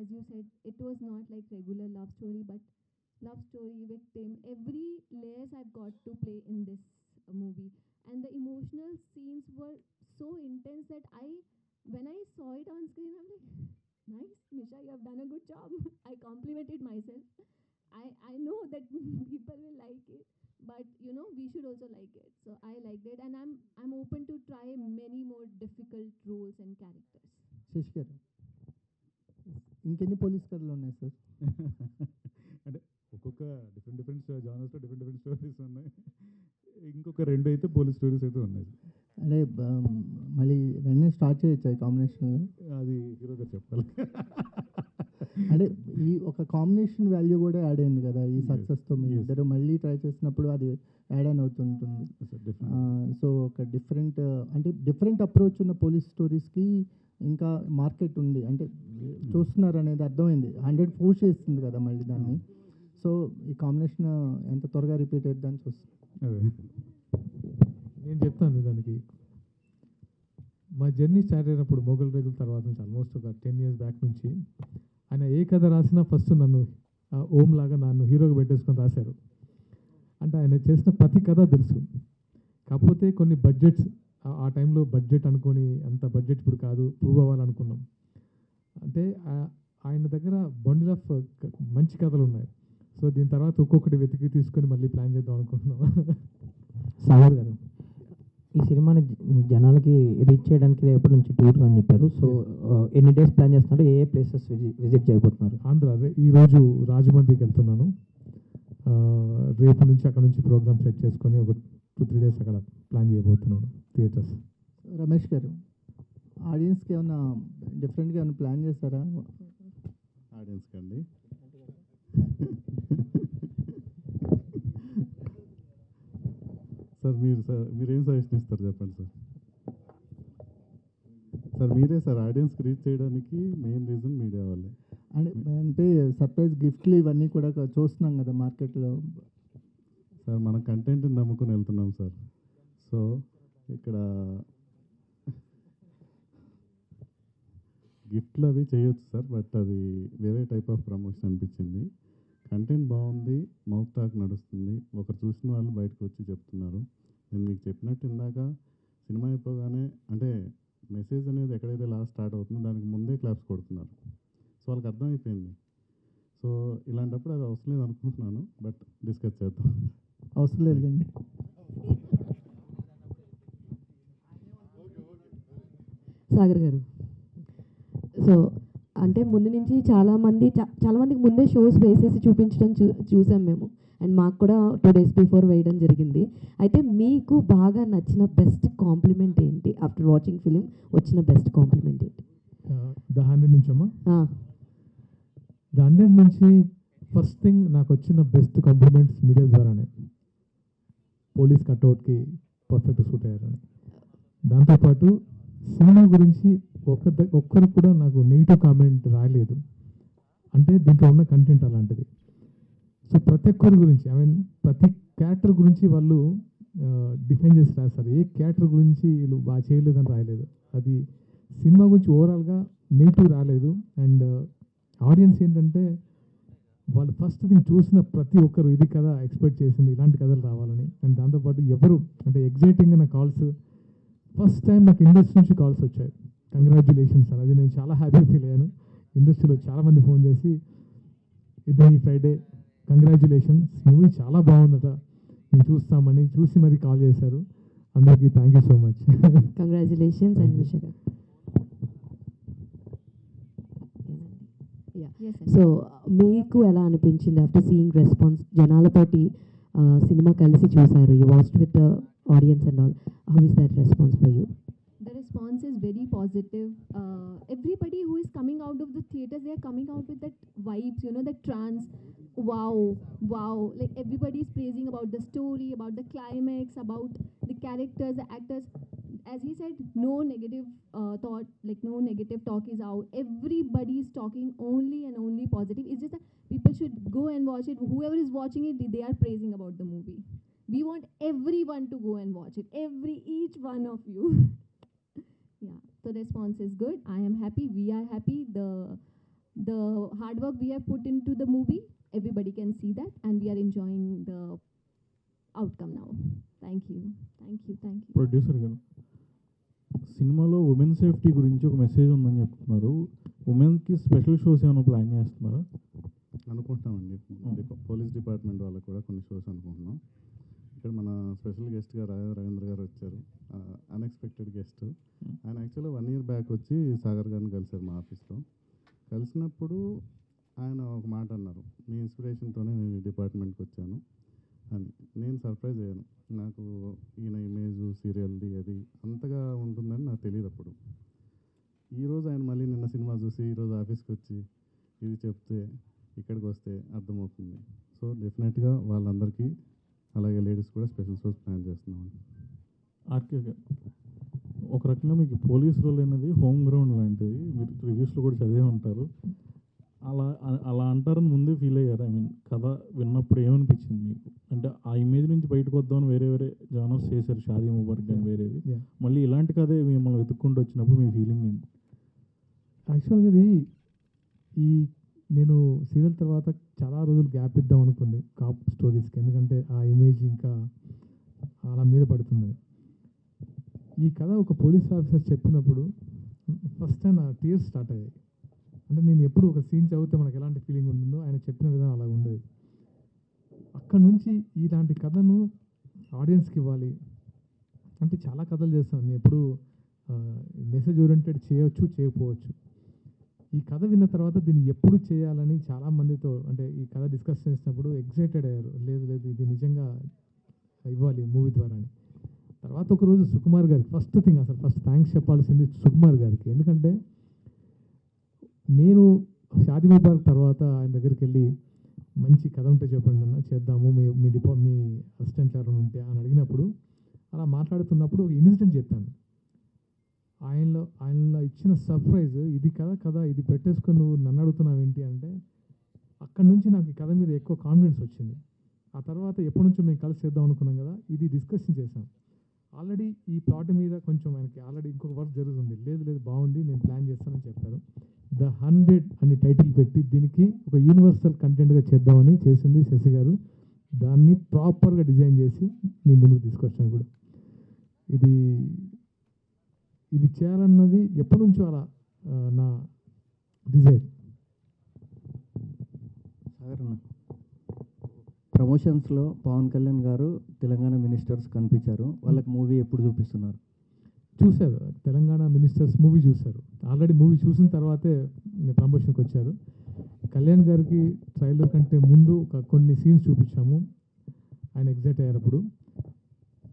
as you said, it was not like regular love story, but love story, victim, every layers I've got to play in this movie. And the emotional scenes were so intense that when I saw it on screen, I'm like, nice, Misha, you have done a good job. I complimented myself. I know that people will like it, but we should also like it. So I liked it, and I'm open to try many more difficult roles and characters. Shashi గారు. ఇంకెన్ని police కథలు ఉన్నాయి sir? అంటే ఒక్కొక్క different జానర్స్లో different stories ఉన్నాయి. ఇంకొక 2 అయితే police stories అయితే ఉన్నాయి. అంటే మళ్ళీ వెంటనే స్టార్ట్ చేయొచ్చా ఈ కాంబినేషన్? అది హీరో గారు చెప్పాలి. అంటే ఈ ఒక కాంబినేషన్ వాల్యూ కూడా యాడ్ అయింది కదా ఈ సక్సెస్తో. మీ ఇద్దరు మళ్ళీ ట్రై చేసినప్పుడు అది యాడ్ ఆన్ అవుతుంటుంది. సో ఒక డిఫరెంట్ అప్రోచ్ ఉన్న పోలీస్ స్టోరీస్కి ఇంకా మార్కెట్ ఉంది అంటే చూస్తున్నారు అనేది అర్థమైంది. 100 పుష్ చేస్తుంది కదా మళ్ళీ దాన్ని. సో ఈ కాంబినేషన్ ఎంత త్వరగా రిపీట్ అవుతుందని చూస్తున్నాను. నేను చెప్తాను దానికి. మా జర్నీ స్టార్ట్ అయినప్పుడు మొగల్ రేగుల తర్వాత నుంచి ఆల్మోస్ట్ ఒక 10 years బ్యాక్ నుంచి ఆయన ఏ కథ రాసినా ఫస్ట్ నన్ను ఓం లాగా నన్ను హీరోగా పెట్టేసుకొని రాశారు. అంటే ఆయన చేసిన ప్రతి కథ తెలుసు. కాకపోతే కొన్ని బడ్జెట్స్ ఆ టైంలో బడ్జెట్ అనుకొని అంత బడ్జెట్ ఇప్పుడు కాదు, ప్రూవ్ అవ్వాలనుకున్నాం. అంటే ఆయన దగ్గర బండిల్ ఆఫ్ మంచి కథలు ఉన్నాయి. సో దీని తర్వాత ఒక్కొక్కటి వెతికి తీసుకొని మళ్ళీ ప్లాన్ చేద్దాం అనుకుంటున్నాం. సాగర్ గారు, ఈ సినిమాని జనాలకి రీచ్ చేయడానికి రేపటి నుంచి టూర్ అని చెప్పారు. సో ఎన్ని డేస్ ప్లాన్ చేస్తున్నారు? ఏ ప్లేసెస్ విజిట్ చేయబోతున్నారు? ఆంధ్ర ఈరోజు రాజమండ్రికి వెళ్తున్నాను. రేపు నుంచి అక్కడ నుంచి ప్రోగ్రామ్ సెట్ చేసుకొని ఒక 2-3 days అక్కడ ప్లాన్ చేయబోతున్నాను థియేటర్స్. రమేష్ గారు, ఆడియన్స్కి ఏమైనా డిఫరెంట్గా ఏమైనా ప్లాన్ చేస్తారా? ఆడియన్స్కి అండి సార్ మీరేం సజెషన్ ఇస్తారు చెప్పండి సార్. మీరే సార్ ఆడియన్స్కి రీచ్ చేయడానికి మెయిన్ రీజన్ మీడియా వాళ్ళే. అంటే సర్ప్రైజ్ గిఫ్ట్లు ఇవన్నీ కూడా చూస్తున్నాం కదా మార్కెట్లో. సార్ మనం కంటెంట్ని నమ్ముకొని వెళ్తున్నాం సార్. సో ఇక్కడ గిఫ్ట్లు అవి చేయొచ్చు సార్, బట్ అది వేరే టైప్ ఆఫ్ ప్రమోషన్ అనిపించింది. కంటెంట్ బాగుంది, మౌత్ టాక్ నడుస్తుంది, ఒకరు చూసిన వాళ్ళు బయటకు వచ్చి చెప్తున్నారు. నేను మీకు చెప్పినట్టు ఇందాక సినిమా అయిపోగానే అంటే మెసేజ్ అనేది ఎక్కడైతే లాస్ట్ స్టార్ట్ అవుతుందో దానికి ముందే క్లాప్స్ కొడుతున్నారు. సో వాళ్ళకి అర్థమైపోయింది. సో ఇలాంటప్పుడు అది అవసరం లేదు అనుకుంటున్నాను, బట్ డిస్కస్ చేద్దాం. అవసరం లేదండి. సాగర్ గారు, సో అంటే ముందు నుంచి చాలామందికి ముందే షోస్ వేసేసి చూపించడం చూసాం మేము. అండ్ మాకు కూడా 2 days బిఫోర్ వేయడం జరిగింది. అయితే మీకు బాగా నచ్చిన బెస్ట్ కాంప్లిమెంట్ ఏంటి? ఆఫ్టర్ వాచింగ్ ఫిలిం వచ్చిన బెస్ట్ కాంప్లిమెంట్ ఏంటి? ద 100 నుంచమ్మా? ద 100 నుంచి ఫస్ట్ థింగ్ నాకు వచ్చిన బెస్ట్ కాంప్లిమెంట్స్ మీడియా ద్వారానే. పోలీస్ కట్అవుట్కి పర్ఫెక్ట్ సూట్ అయ్యారని. దాంతోపాటు సినిమా గురించి ఒక్కరు కూడా నాకు నెగిటివ్ కామెంట్ రాలేదు. అంటే దీంట్లో ఉన్న కంటెంట్ అలాంటిది. సో ప్రతి ఒక్కరి గురించి ప్రతి క్యారెక్టర్ గురించి వాళ్ళు డిఫైన్ చేసి రాస్తారు. ఏ క్యారెక్టర్ గురించి వీళ్ళు బాగా చేయలేదని రాయలేదు. అది సినిమా గురించి ఓవరాల్గా నెగిటివ్ రాలేదు. అండ్ ఆడియన్స్ ఏంటంటే వాళ్ళు ఫస్ట్ థింగ్ చూసిన ప్రతి ఒక్కరు ఇది కదా ఎక్స్పెక్ట్ చేసింది ఇలాంటి కథలు రావాలని. అండ్ దాంతోపాటు ఎవరు అంటే ఎగ్జైటింగ్గా నా కాల్స్ ఫస్ట్ టైం నాకు ఇండస్ట్రీ నుంచి కాల్స్ వచ్చాయి. కంగ్రాచ్యులేషన్స్ అని. అది నేను చాలా హ్యాపీ ఫీల్ అయ్యాను. ఇండస్ట్రీలో చాలామంది ఫోన్ చేసి ఇది ఈ ఫ్రైడే కంగ్రాచ్యులేషన్స్, మూవీ చాలా బాగుందట, మేము చూస్తామని చూసి మరి కాల్ చేశారు. అందరికీ thank you so much. Congratulations and విషయ. సో మీకు ఎలా అనిపించింది ఆఫ్టర్ సీయింగ్ రెస్పాన్స్? జనాలతోటి సినిమా కలిసి చూసారు, you watched with the audience and all. How is that response for you? The response is very positive. Everybody who is coming out of the theaters, they are coming out with that vibes, you know, that trance. Wow. Like everybody is praising about the story, about the climax, about the characters, the actors. As he said, no negative thought, like no negative talk is out. Everybody is talking only and only positive. It's just that people should go and watch it. Whoever is watching it, they are praising about the movie. We want everyone to go and watch it. Each one of you. Yeah, so the response is good. I am happy. We are happy. The hard work we have put into the movie, everybody can see that, and we are enjoying the outcome now. Thank you. Producer గారు, సినిమాలో women safety గురించి ఒక message ఉందని చెప్తున్నారు. ఉమెన్కి special shows ఏమైనా plan చేస్తున్నారా? అనుకుంటున్నామండి. పోలీస్ డిపార్ట్మెంట్ వాళ్ళకు కూడా కొన్ని షోస్ అనుకుంటున్నాం. ఇక్కడ మన స్పెషల్ గెస్ట్గా రవీంద్ర గారు వచ్చారు, అన్ఎక్స్పెక్టెడ్ గెస్ట్. ఆయన యాక్చువల్గా 1 year బ్యాక్ వచ్చి సాగర్ గారిని కలిశారు మా ఆఫీస్లో. కలిసినప్పుడు ఆయన ఒక మాట అన్నారు, మీ ఇన్స్పిరేషన్తోనే నేను ఈ డిపార్ట్మెంట్కి వచ్చాను అని. నేను సర్ప్రైజ్ అయ్యాను. నాకు ఈయన ఇమేజ్ సీరియల్ది అది అంతగా ఉంటుందని నాకు తెలియదు అప్పుడు. ఈరోజు ఆయన మళ్ళీ నిన్న సినిమా చూసి ఈరోజు ఆఫీస్కి వచ్చి ఇది చెప్తే ఇక్కడికి వస్తే అర్థమవుతుంది. సో డెఫినెట్గా వాళ్ళందరికీ అలాగే లేడీస్ కూడా స్పెషల్ షోస్ ప్లాన్ చేస్తున్నాం. ఆర్కే గారు, ఒక రకంగా మీకు పోలీస్ రోల్ అనేది హోమ్ గ్రౌండ్ లాంటిది. మీరు రివ్యూస్లో కూడా చదివే ఉంటారు. అలా అంటారని ముందే ఫీల్ అయ్యారు? ఐ మీన్ కథ విన్నప్పుడు ఏమనిపించింది మీకు? అంటే ఆ ఇమేజ్ నుంచి బయటకు వద్దామని వేరే వేరే జానర్స్ చేశారు, షాదీ ముబారక్ కానీ వేరేవి. మళ్ళీ ఇలాంటి కథే మిమ్మల్ని వెతుక్కుంటూ వచ్చినప్పుడు మీ ఫీలింగ్ ఏంటి? యాక్చువల్గా ఇది నేను సీరియల్ తర్వాత చాలా రోజులు గ్యాప్ ఇద్దాం అనుకుంది కాప్ స్టోరీస్కి, ఎందుకంటే ఆ ఇమేజ్ ఇంకా అలా మీద పడుతుంది. ఈ కథ ఒక పోలీస్ ఆఫీసర్ చెప్పినప్పుడు ఫస్ట్ టైం నా టీయర్స్ స్టార్ట్ అయ్యాయి. అంటే నేను ఎప్పుడు ఒక సీన్ చదివితే మనకు ఎలాంటి ఫీలింగ్ ఉంటుందో ఆయన చెప్పిన విధానం అలా ఉండేది. అక్కడ నుంచి ఇలాంటి కథను ఆడియన్స్కి ఇవ్వాలి అంటే చాలా కథలు చేస్తాను నేను. ఎప్పుడు మెసేజ్ ఓరియంటెడ్ చేయవచ్చు, చేయకపోవచ్చు. ఈ కథ విన్న తర్వాత దీన్ని ఎప్పుడు చేయాలని చాలామందితో అంటే ఈ కథ డిస్కస్ చేసినప్పుడు ఎగ్జైటెడ్ అయ్యారు. లేదు లేదు ఇది నిజంగా ఇవ్వాలి మూవీ ద్వారా అని. తర్వాత ఒకరోజు సుకుమార్ గారికి ఫస్ట్ థ్యాంక్స్ చెప్పాల్సింది సుకుమార్ గారికి. ఎందుకంటే నేను షాదీ ముబారక్ తర్వాత ఆయన దగ్గరికి వెళ్ళి మంచి కథ ఉంటే చెప్పండి అన్న, చేద్దాము, మీ అసిస్టెంట్ ఎవరైనా ఉంటే అని అడిగినప్పుడు అలా మాట్లాడుతున్నప్పుడు ఒక ఇన్సిడెంట్ చెప్పాను. ఆయనలో ఇచ్చిన సర్ప్రైజ్, ఇది కథ ఇది పెట్టేసుకొని నువ్వు నన్ను అడుగుతున్నావు ఏంటి అంటే, అక్కడ నుంచి నాకు ఈ కథ మీద ఎక్కువ కాన్ఫిడెన్స్ వచ్చింది. ఆ తర్వాత ఎప్పటి నుంచో మేము కలిసి చేద్దాం అనుకున్నాం కదా, ఇది డిస్కషన్ చేశాం. ఆల్రెడీ ఈ ప్లాట్ మీద కొంచెం ఆయనకి ఆల్రెడీ ఇంకొక వర్క్ జరుగుతుంది. లేదు బాగుంది, నేను ప్లాన్ చేస్తానని చెప్పారు. ద 100 అని టైటిల్ పెట్టి దీనికి ఒక యూనివర్సల్ కంటెంట్గా చేద్దామని చేసింది శశి గారు. దాన్ని ప్రాపర్గా డిజైన్ చేసి నీ ముందుకు తీసుకొచ్చాను. ఇప్పుడు ఇది చేయాలన్నది ఎప్పటి నుంచో అలా నా డిజైర్. ప్రమోషన్స్లో పవన్ కళ్యాణ్ గారు తెలంగాణ మినిస్టర్స్ కనిపించారు. వాళ్ళకి మూవీ ఎప్పుడు చూపిస్తున్నారు? చూశారు, తెలంగాణ మినిస్టర్స్ మూవీ చూశారు. ఆల్రెడీ మూవీ చూసిన తర్వాతే ప్రమోషన్కి వచ్చారు. కళ్యాణ్ గారికి ట్రైలర్ కంటే ముందు కొన్ని సీన్స్ చూపించాము. ఆయన ఎగ్జైట్ అయ్యారు.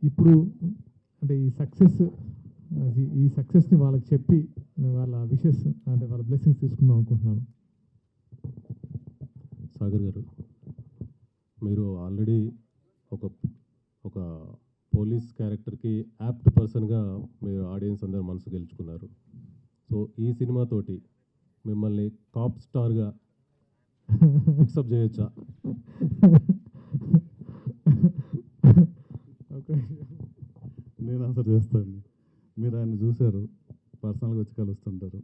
ఇప్పుడు అంటే ఈ సక్సెస్ని వాళ్ళకి చెప్పి వాళ్ళ విషెస్ అంటే వాళ్ళ బ్లెస్సింగ్స్ తీసుకుందాం అనుకుంటున్నాను. సాగర్ గారు, మీరు ఆల్రెడీ ఒక పోలీస్ క్యారెక్టర్కి యాప్ట్ పర్సన్గా మీరు ఆడియన్స్ అందరు మనసు గెలుచుకున్నారు. సో ఈ సినిమాతోటి మిమ్మల్ని టాప్ స్టార్గా ఫిక్సప్ చేయొచ్చా? నేను ఆన్సర్ చేస్తాను. మీరు ఆయన చూశారు, పర్సనల్గా వచ్చి కలుస్తుంటారు.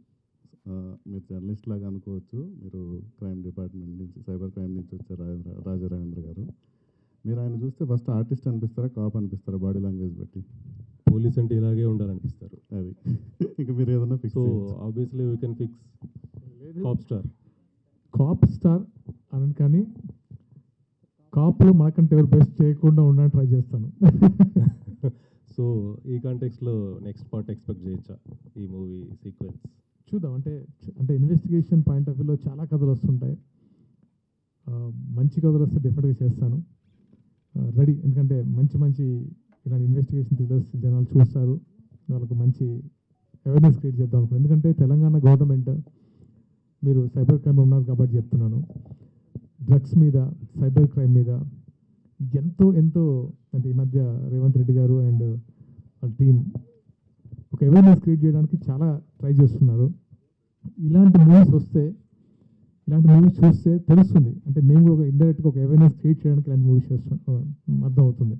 మీరు జర్నలిస్ట్ లాగా అనుకోవచ్చు. మీరు క్రైమ్ డిపార్ట్మెంట్ నుంచి, సైబర్ క్రైమ్ నుంచి వచ్చారు రాజా రవీంద్ర గారు. మీరు ఆయన చూస్తే ఫస్ట్ ఆర్టిస్ట్ అనిపిస్తారా, కాప్ అనిపిస్తారా? బాడీ లాంగ్వేజ్ బట్టి పోలీస్ అంటే ఇలాగే ఉండాలనిపిస్తారు. అది ఇక మీరు ఏదన్నా fix. So obviously we can fix cop star అని, కానీ కాప్లో మనకంటే ఎవరు బెస్ట్ చేయకుండా ఉండడానికి ట్రై చేస్తాను. సో ఈ కాంటెక్స్లో నెక్స్ట్ పార్ట్ ఎక్స్పెక్ట్ చేయొచ్చా ఈ మూవీ సీక్వెన్స్? చూద్దాం. అంటే ఇన్వెస్టిగేషన్ పాయింట్ ఆఫ్ వ్యూలో చాలా కథలు వస్తుంటాయి. మంచి కథలు వస్తే డెఫినెట్గా చేస్తాను. రెడీ. ఎందుకంటే మంచి ఇలాంటి ఇన్వెస్టిగేషన్ థ్రిల్లర్స్ జనాలు చూస్తారు, వాళ్ళకు మంచి అవేర్నెస్ క్రియేట్ చేద్దాం అనుకున్నాను. ఎందుకంటే తెలంగాణ గవర్నమెంట్, మీరు సైబర్ క్రైమ్ ఉన్నారు కాబట్టి చెప్తున్నాను, డ్రగ్స్ మీద, సైబర్ క్రైమ్ మీద ఎంతో అంటే ఈ మధ్య రేవంత్ రెడ్డి గారు అండ్ వాళ్ళ టీం ఒక అవేర్నెస్ క్రియేట్ చేయడానికి చాలా ట్రై చేస్తున్నారు. ఇలాంటి మూవీస్ చూస్తే తెలుస్తుంది. అంటే మేము కూడా ఒక ఇండైరెక్ట్గా ఒక అవేర్నెస్ క్రియేట్ చేయడానికి ఇలాంటి మూవీస్ అర్థం అవుతుంది.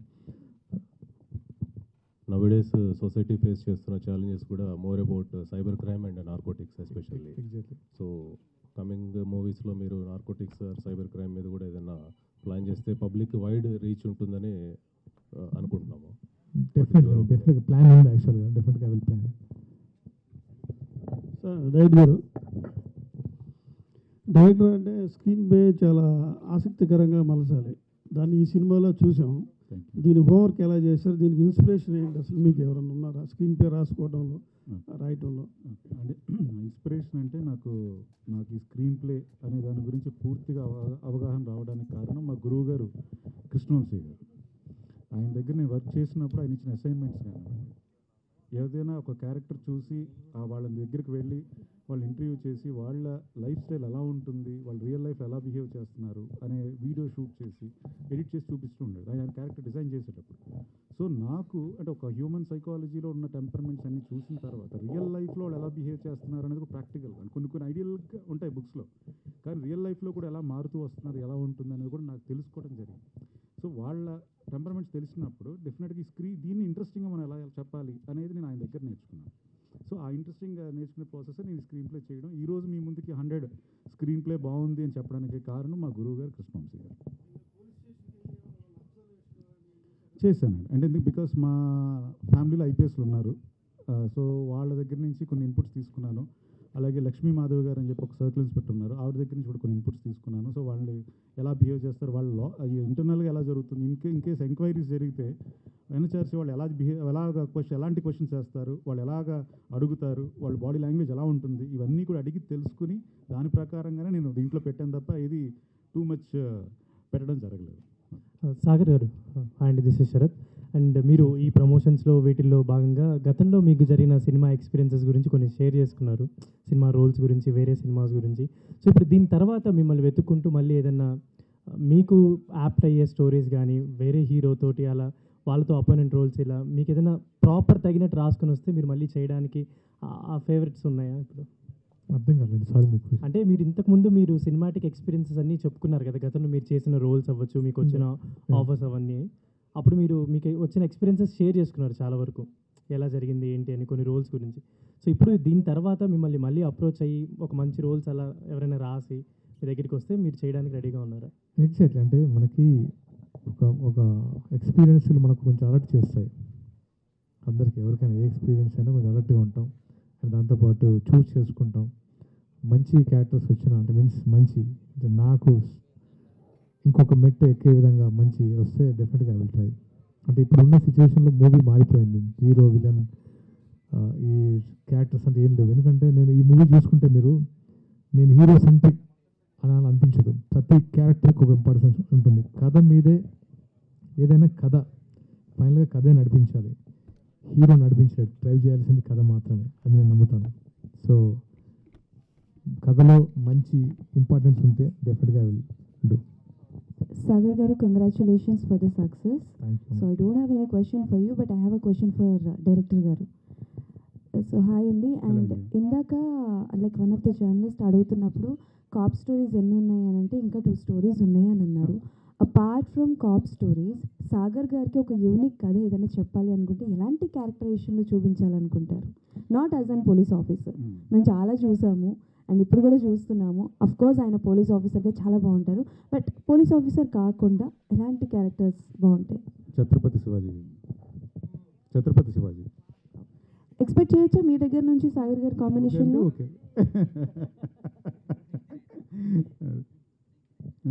నౌడేస్ సొసైటీ ఫేస్ చేస్తున్న ఛాలెంజెస్ కూడా more about cyber crime and narcotics especially. So coming మూవీస్లో మీరు నార్కోటిక్స్ సైబర్ క్రైమ్ మీద కూడా ఏదైనా ప్లాన్ చేస్తే పబ్లిక్ వైడ్ రీచ్ ఉంటుందని అనుకుంటున్నాము. డెఫినెట్గా ప్లాన్ ఉంది. యాక్చువల్గా డెఫినెట్గా విల్ ప్లాన్. సార్ డైరెక్టర్ అంటే స్క్రీన్ ప్లే చాలా ఆసక్తికరంగా మలచాలి. దాన్ని ఈ సినిమాలో చూసాం. దీని హోంవర్క్ ఎలా చేశారు, దీనికి ఇన్స్పిరేషన్ ఏంటి, అసలు మీకు ఎవరైనా ఉన్నారా స్క్రీన్ ప్లే రాసుకోవడంలో రాయటంలో? అంటే ఇన్స్పిరేషన్ అంటే నాకు ఈ స్క్రీన్ ప్లే అనే దాని గురించి పూర్తిగా అవగాహన రావడానికి కారణం మా గురువు గారు కృష్ణవంశీ గారు. ఆయన దగ్గర నేను వర్క్ చేసినప్పుడు ఆయన ఇచ్చిన అసైన్మెంట్స్ కానీ ఏదైనా ఒక క్యారెక్టర్ చూసి వాళ్ళ దగ్గరికి వెళ్ళి వాళ్ళు ఇంటర్వ్యూ చేసి వాళ్ళ లైఫ్ స్టైల్ ఎలా ఉంటుంది, వాళ్ళు రియల్ లైఫ్ ఎలా బిహేవ్ చేస్తున్నారు అనే వీడియో షూట్ చేసి ఎడిట్ చేసి చూపిస్తూ ఉండేది ఆయన క్యారెక్టర్ డిజైన్ చేసేటప్పుడు. సో నాకు అంటే ఒక హ్యూమన్ సైకాలజీలో ఉన్న టెంపర్మెంట్స్ అన్ని చూసిన తర్వాత రియల్ లైఫ్లో వాళ్ళు ఎలా బిహేవ్ చేస్తున్నారు అనేది ప్రాక్టికల్ కొన్ని ఐడియల్గా ఉంటాయి బుక్స్లో, కానీ రియల్ లైఫ్లో కూడా ఎలా మారుతూ వస్తున్నారు, ఎలా ఉంటుంది అనేది కూడా నాకు తెలుసుకోవడం జరిగింది. సో వాళ్ళ టెంపర్మెంట్స్ తెలిసినప్పుడు డెఫినెట్గా దీన్ని ఇంట్రెస్టింగ్గా మనం ఎలా చెప్పాలి అనేది నేను ఆయన దగ్గర నేర్చుకున్నాను. సో ఆ ఇంట్రెస్టింగ్గా నేర్చుకునే ప్రాసెస్ నేను స్క్రీన్ ప్లే చేయడం. ఈరోజు మీ ముందుకి 100 స్క్రీన్ ప్లే బాగుంది అని చెప్పడానికి కారణం మా గురువు గారు కృష్ణవంశీ గారు. చేశానండి అంటే బికాస్ మా ఫ్యామిలీలో ఐపీఎస్లు ఉన్నారు. సో వాళ్ళ దగ్గర నుంచి కొన్ని ఇన్పుట్స్ తీసుకున్నాను. అలాగే లక్ష్మీ మాధవ్ గారు అని చెప్పి ఒక సర్కిల్ ఇన్స్పెక్టర్ ఉన్నారు, ఆవిడ దగ్గర నుంచి కూడా కొన్ని ఇన్పుట్స్ తీసుకున్నాను. సో వాళ్ళు ఎలా బిహేవ్ చేస్తారు, వాళ్ళు ఇంటర్నల్గా ఎలా జరుగుతుంది, ఇన్ కేస్ ఎంక్వైరీస్ జరిగితే ఎన్హెచ్ఆర్సీ వాళ్ళు ఎలాంటి క్వశ్చన్స్ వేస్తారు, వాళ్ళు ఎలాగ అడుగుతారు, వాళ్ళ బాడీ లాంగ్వేజ్ ఎలా ఉంటుంది, ఇవన్నీ కూడా అడిగి తెలుసుకుని దాని ప్రకారంగానే నేను దీంట్లో పెట్టాను తప్ప ఇది టూ మచ్ పెట్టడం జరగలేదు. Sagar garu and this is Sharath. And మీరు ఈ ప్రమోషన్స్లో వీటిల్లో భాగంగా గతంలో మీకు జరిగిన సినిమా ఎక్స్పీరియన్సెస్ గురించి కొన్ని షేర్ చేసుకున్నారు, సినిమా రోల్స్ గురించి, వేరే సినిమాస్ గురించి. సో ఇప్పుడు దీని తర్వాత మిమ్మల్ని వెతుక్కుంటూ మళ్ళీ ఏదన్నా మీకు యాప్ట్ అయ్యే స్టోరీస్ కానీ వేరే హీరోతోటి అలా వాళ్ళతో అపోనెంట్ రోల్స్ ఇలా మీకు ఏదైనా ప్రాపర్ తగినట్టు రాసుకొని వస్తే మీరు మళ్ళీ చేయడానికి ఆ ఫేవరెట్స్ ఉన్నాయా ఇప్పుడు? అర్థం కాలేదు, సారీ మీకు. అంటే మీరు ఇంతకుముందు మీరు సినిమాటిక్ ఎక్స్పీరియన్సెస్ అన్నీ చెప్పుకున్నారు కదా, గతంలో మీరు చేసిన రోల్స్ అవ్వచ్చు, మీకు వచ్చిన ఆఫర్స్ అవన్నీ. అప్పుడు మీకు వచ్చిన ఎక్స్పీరియన్సెస్ షేర్ చేసుకున్నారు చాలా వరకు, ఎలా జరిగింది ఏంటి అని కొన్ని రోల్స్ గురించి. సో ఇప్పుడు దీని తర్వాత మిమ్మల్ని మళ్ళీ అప్రోచ్ అయ్యి ఒక మంచి రోల్స్ అలా ఎవరైనా రాసి మీ దగ్గరికి వస్తే మీరు చేయడానికి రెడీగా ఉన్నారా? ఎగ్జాక్ట్లీ. అంటే మనకి ఒక ఎక్స్పీరియన్స్లు మనకు కొంచెం అలర్ట్ చేస్తాయి. అందరికీ ఎవరికైనా ఏ ఎక్స్పీరియన్స్ అయినా కొంచెం అలర్ట్గా ఉంటాం. అండ్ దాంతోపాటు చూస్ చేసుకుంటాం. మంచి క్యారెక్టర్స్ వచ్చిన అంటే మీన్స్ మంచి అంటే నాకు ఇంకొక మెట్టు ఎక్కే విధంగా మంచి వస్తే డెఫినెట్గా ఐ విల్ ట్రై. అంటే ఇప్పుడున్న సిచ్యువేషన్లో మూవీ మారిపోయింది, హీరో విలన్ ఈ క్యారెక్టర్స్ అంటే ఏం లేవు. ఎందుకంటే నేను ఈ మూవీ చూసుకుంటే నేను హీరో సెంట్రిక్ అని అనిపించదు. ప్రతి క్యారెక్టర్కి ఒక ఇంపార్టెన్స్ ఉంటుంది. కథ మీదే ఏదైనా కథ ఫైనల్గా కథే నడిపించాలి, హీరో నడిపించలేడు. డ్రైవ్ చేయాల్సింది కథ మాత్రమే, అది నేను నమ్ముతాను. సో కథలో మంచి ఇంపార్టెన్స్ ఉంటే డెఫినెట్గా I will do. Sagar garu, congratulations for the success. Thank you. So I don't have any question for you, but I have a question for director garu. So hi Andy, and indaka like one of the journalists adugutunnappudu cop stories enni unnai ani ante inka 2 stories unnai ani annaru. Apart from cop stories, Sagar gariki oka unique kada edaina cheppali anukunte elanti characterization lo చూపించాలనుకుంటారు? Not as an police officer. మేము చాలా చూసాము and ఇప్పుడు కూడా చూస్తున్నాము. Of course ఆయన police ఆఫీసర్గా చాలా బాగుంటారు, బట్ పోలీస్ ఆఫీసర్ కాకుండా ఎలాంటి క్యారెక్టర్స్ బాగుంటాయి? ఛత్రపతి శివాజీ ఎక్స్పెక్ట్ చేయొచ్చా మీ దగ్గర నుంచి సాగర్ గారి కాంబినేషన్లో? ఓకే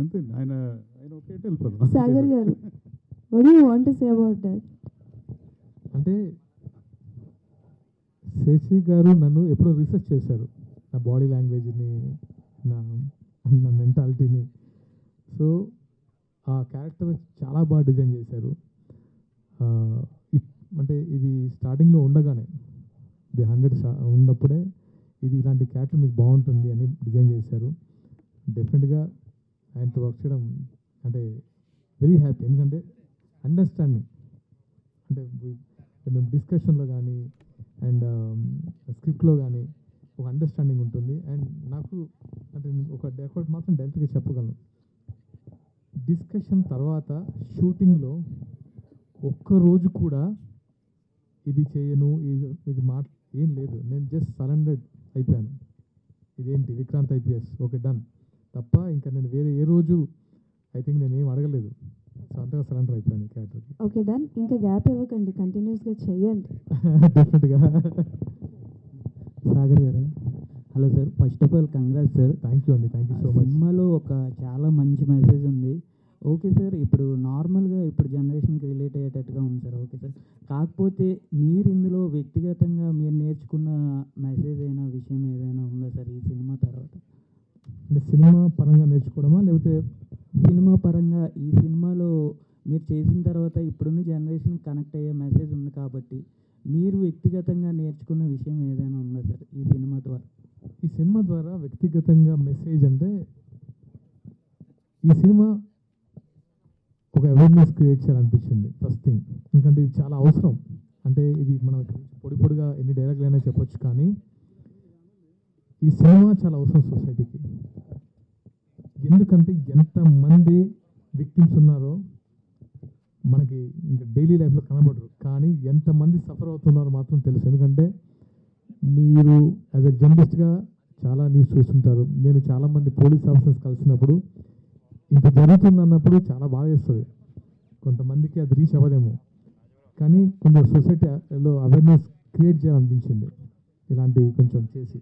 అంతే, ఆయన ఓకే అంటే వెళ్ళిపోతాం. సాగర్ గారు, what do you want to say about that? అంటే శశి గారు నన్ను ఎప్పుడో రీసెర్చ్ చేశారు, నా బాడీ లాంగ్వేజ్ని, నా మెంటాలిటీని. సో ఆ క్యారెక్టర్ చాలా బాగా డిజైన్ చేశారు. అంటే ఇది స్టార్టింగ్లో ఉండగానే ది 100 ఉన్నప్పుడే ఇది ఇలాంటి క్యారెక్టర్ మీకు బాగుంటుంది అని డిజైన్ చేశారు. డెఫినెట్గా ఆయనతో వర్క్ చేయడం అంటే వెరీ హ్యాపీ. ఎందుకంటే అండర్స్టాండింగ్ అంటే మేము డిస్కషన్లో కానీ అండ్ స్క్రిప్ట్లో కానీ ఒక అండర్స్టాండింగ్ ఉంటుంది. అండ్ నాకు అంటే ఒకటి మాత్రం డైరెక్ట్గా చెప్పగలను, డిస్కషన్ తర్వాత షూటింగ్లో ఒక్కరోజు కూడా ఇది చేయను, ఇది ఏం లేదు. నేను జస్ట్ సరెండర్డ్ అయిపోయాను. ఇదేంటి విక్రాంత్ ఐపీఎస్ ఓకే డన్ తప్ప ఇంకా నేను వేరే ఏ రోజు ఐ థింక్ నేను ఏం అడగలేదు. సో అంతగా సరెండర్ అయిపోయాను ఈ క్యారెక్టర్కి. ఓకే డన్, ఇంకా గ్యాప్ ఇవ్వకండి, కంటిన్యూస్గా చేయండి. డెఫినెట్గా. సాగర్ గారు, hello sir. First of all congrats sir. Thank you అండి, థ్యాంక్ యూ సో మచ్. సినిమాలో ఒక చాలా మంచి మెసేజ్ ఉంది. ఓకే సార్, ఇప్పుడు నార్మల్గా ఇప్పుడు జనరేషన్కి రిలేట్ అయ్యేటట్టుగా ఉంది సార్. ఓకే సార్, కాకపోతే మీరు ఇందులో వ్యక్తిగతంగా మీరు నేర్చుకున్న మెసేజ్ అయినా విషయం ఏదైనా ఉందా సార్ ఈ సినిమా తర్వాత? అంటే సినిమా పరంగా నేర్చుకోవడమా, లేకపోతే సినిమా పరంగా ఈ సినిమాలో మీరు చేసిన తర్వాత ఇప్పుడున్న జనరేషన్ కనెక్ట్ అయ్యే మెసేజ్ ఉంది కాబట్టి మీరు వ్యక్తిగతంగా నేర్చుకున్న విషయం ఏదైనా ఉందా సార్ ఈ సినిమా ద్వారా? ఈ సినిమా ద్వారా వ్యక్తిగతంగా మెసేజ్ అంటే ఈ సినిమా ఒక అవేర్నెస్ క్రియేట్ చేయాలనిపించింది ఫస్ట్ థింగ్. ఎందుకంటే ఇది చాలా అవసరం. అంటే ఇది మనం పొడి పొడిగా ఎన్ని డైలాగులు అయినా చెప్పొచ్చు, కానీ ఈ సినిమా చాలా అవసరం సొసైటీకి. ఎందుకంటే ఎంతమంది విక్టిమ్స్ ఉన్నారో మనకి ఇంకా డైలీ లైఫ్లో కనబడరు, కానీ ఎంతమంది సఫర్ అవుతున్నారో మాత్రం తెలుసు. ఎందుకంటే మీరు యాజ్ అ జర్నలిస్ట్గా చాలా న్యూస్ చూస్తుంటారు. నేను చాలామంది పోలీస్ ఆఫీసర్స్ కలిసినప్పుడు ఇంత జరుగుతుంది అన్నప్పుడు చాలా బాధ వేస్తుంది. కొంతమందికి అది రీచ్ అవ్వదేమో, కానీ కొంచెం సొసైటీలో అవేర్నెస్ క్రియేట్ చేయాలనిపించింది ఇలాంటివి కొంచెం చేసి.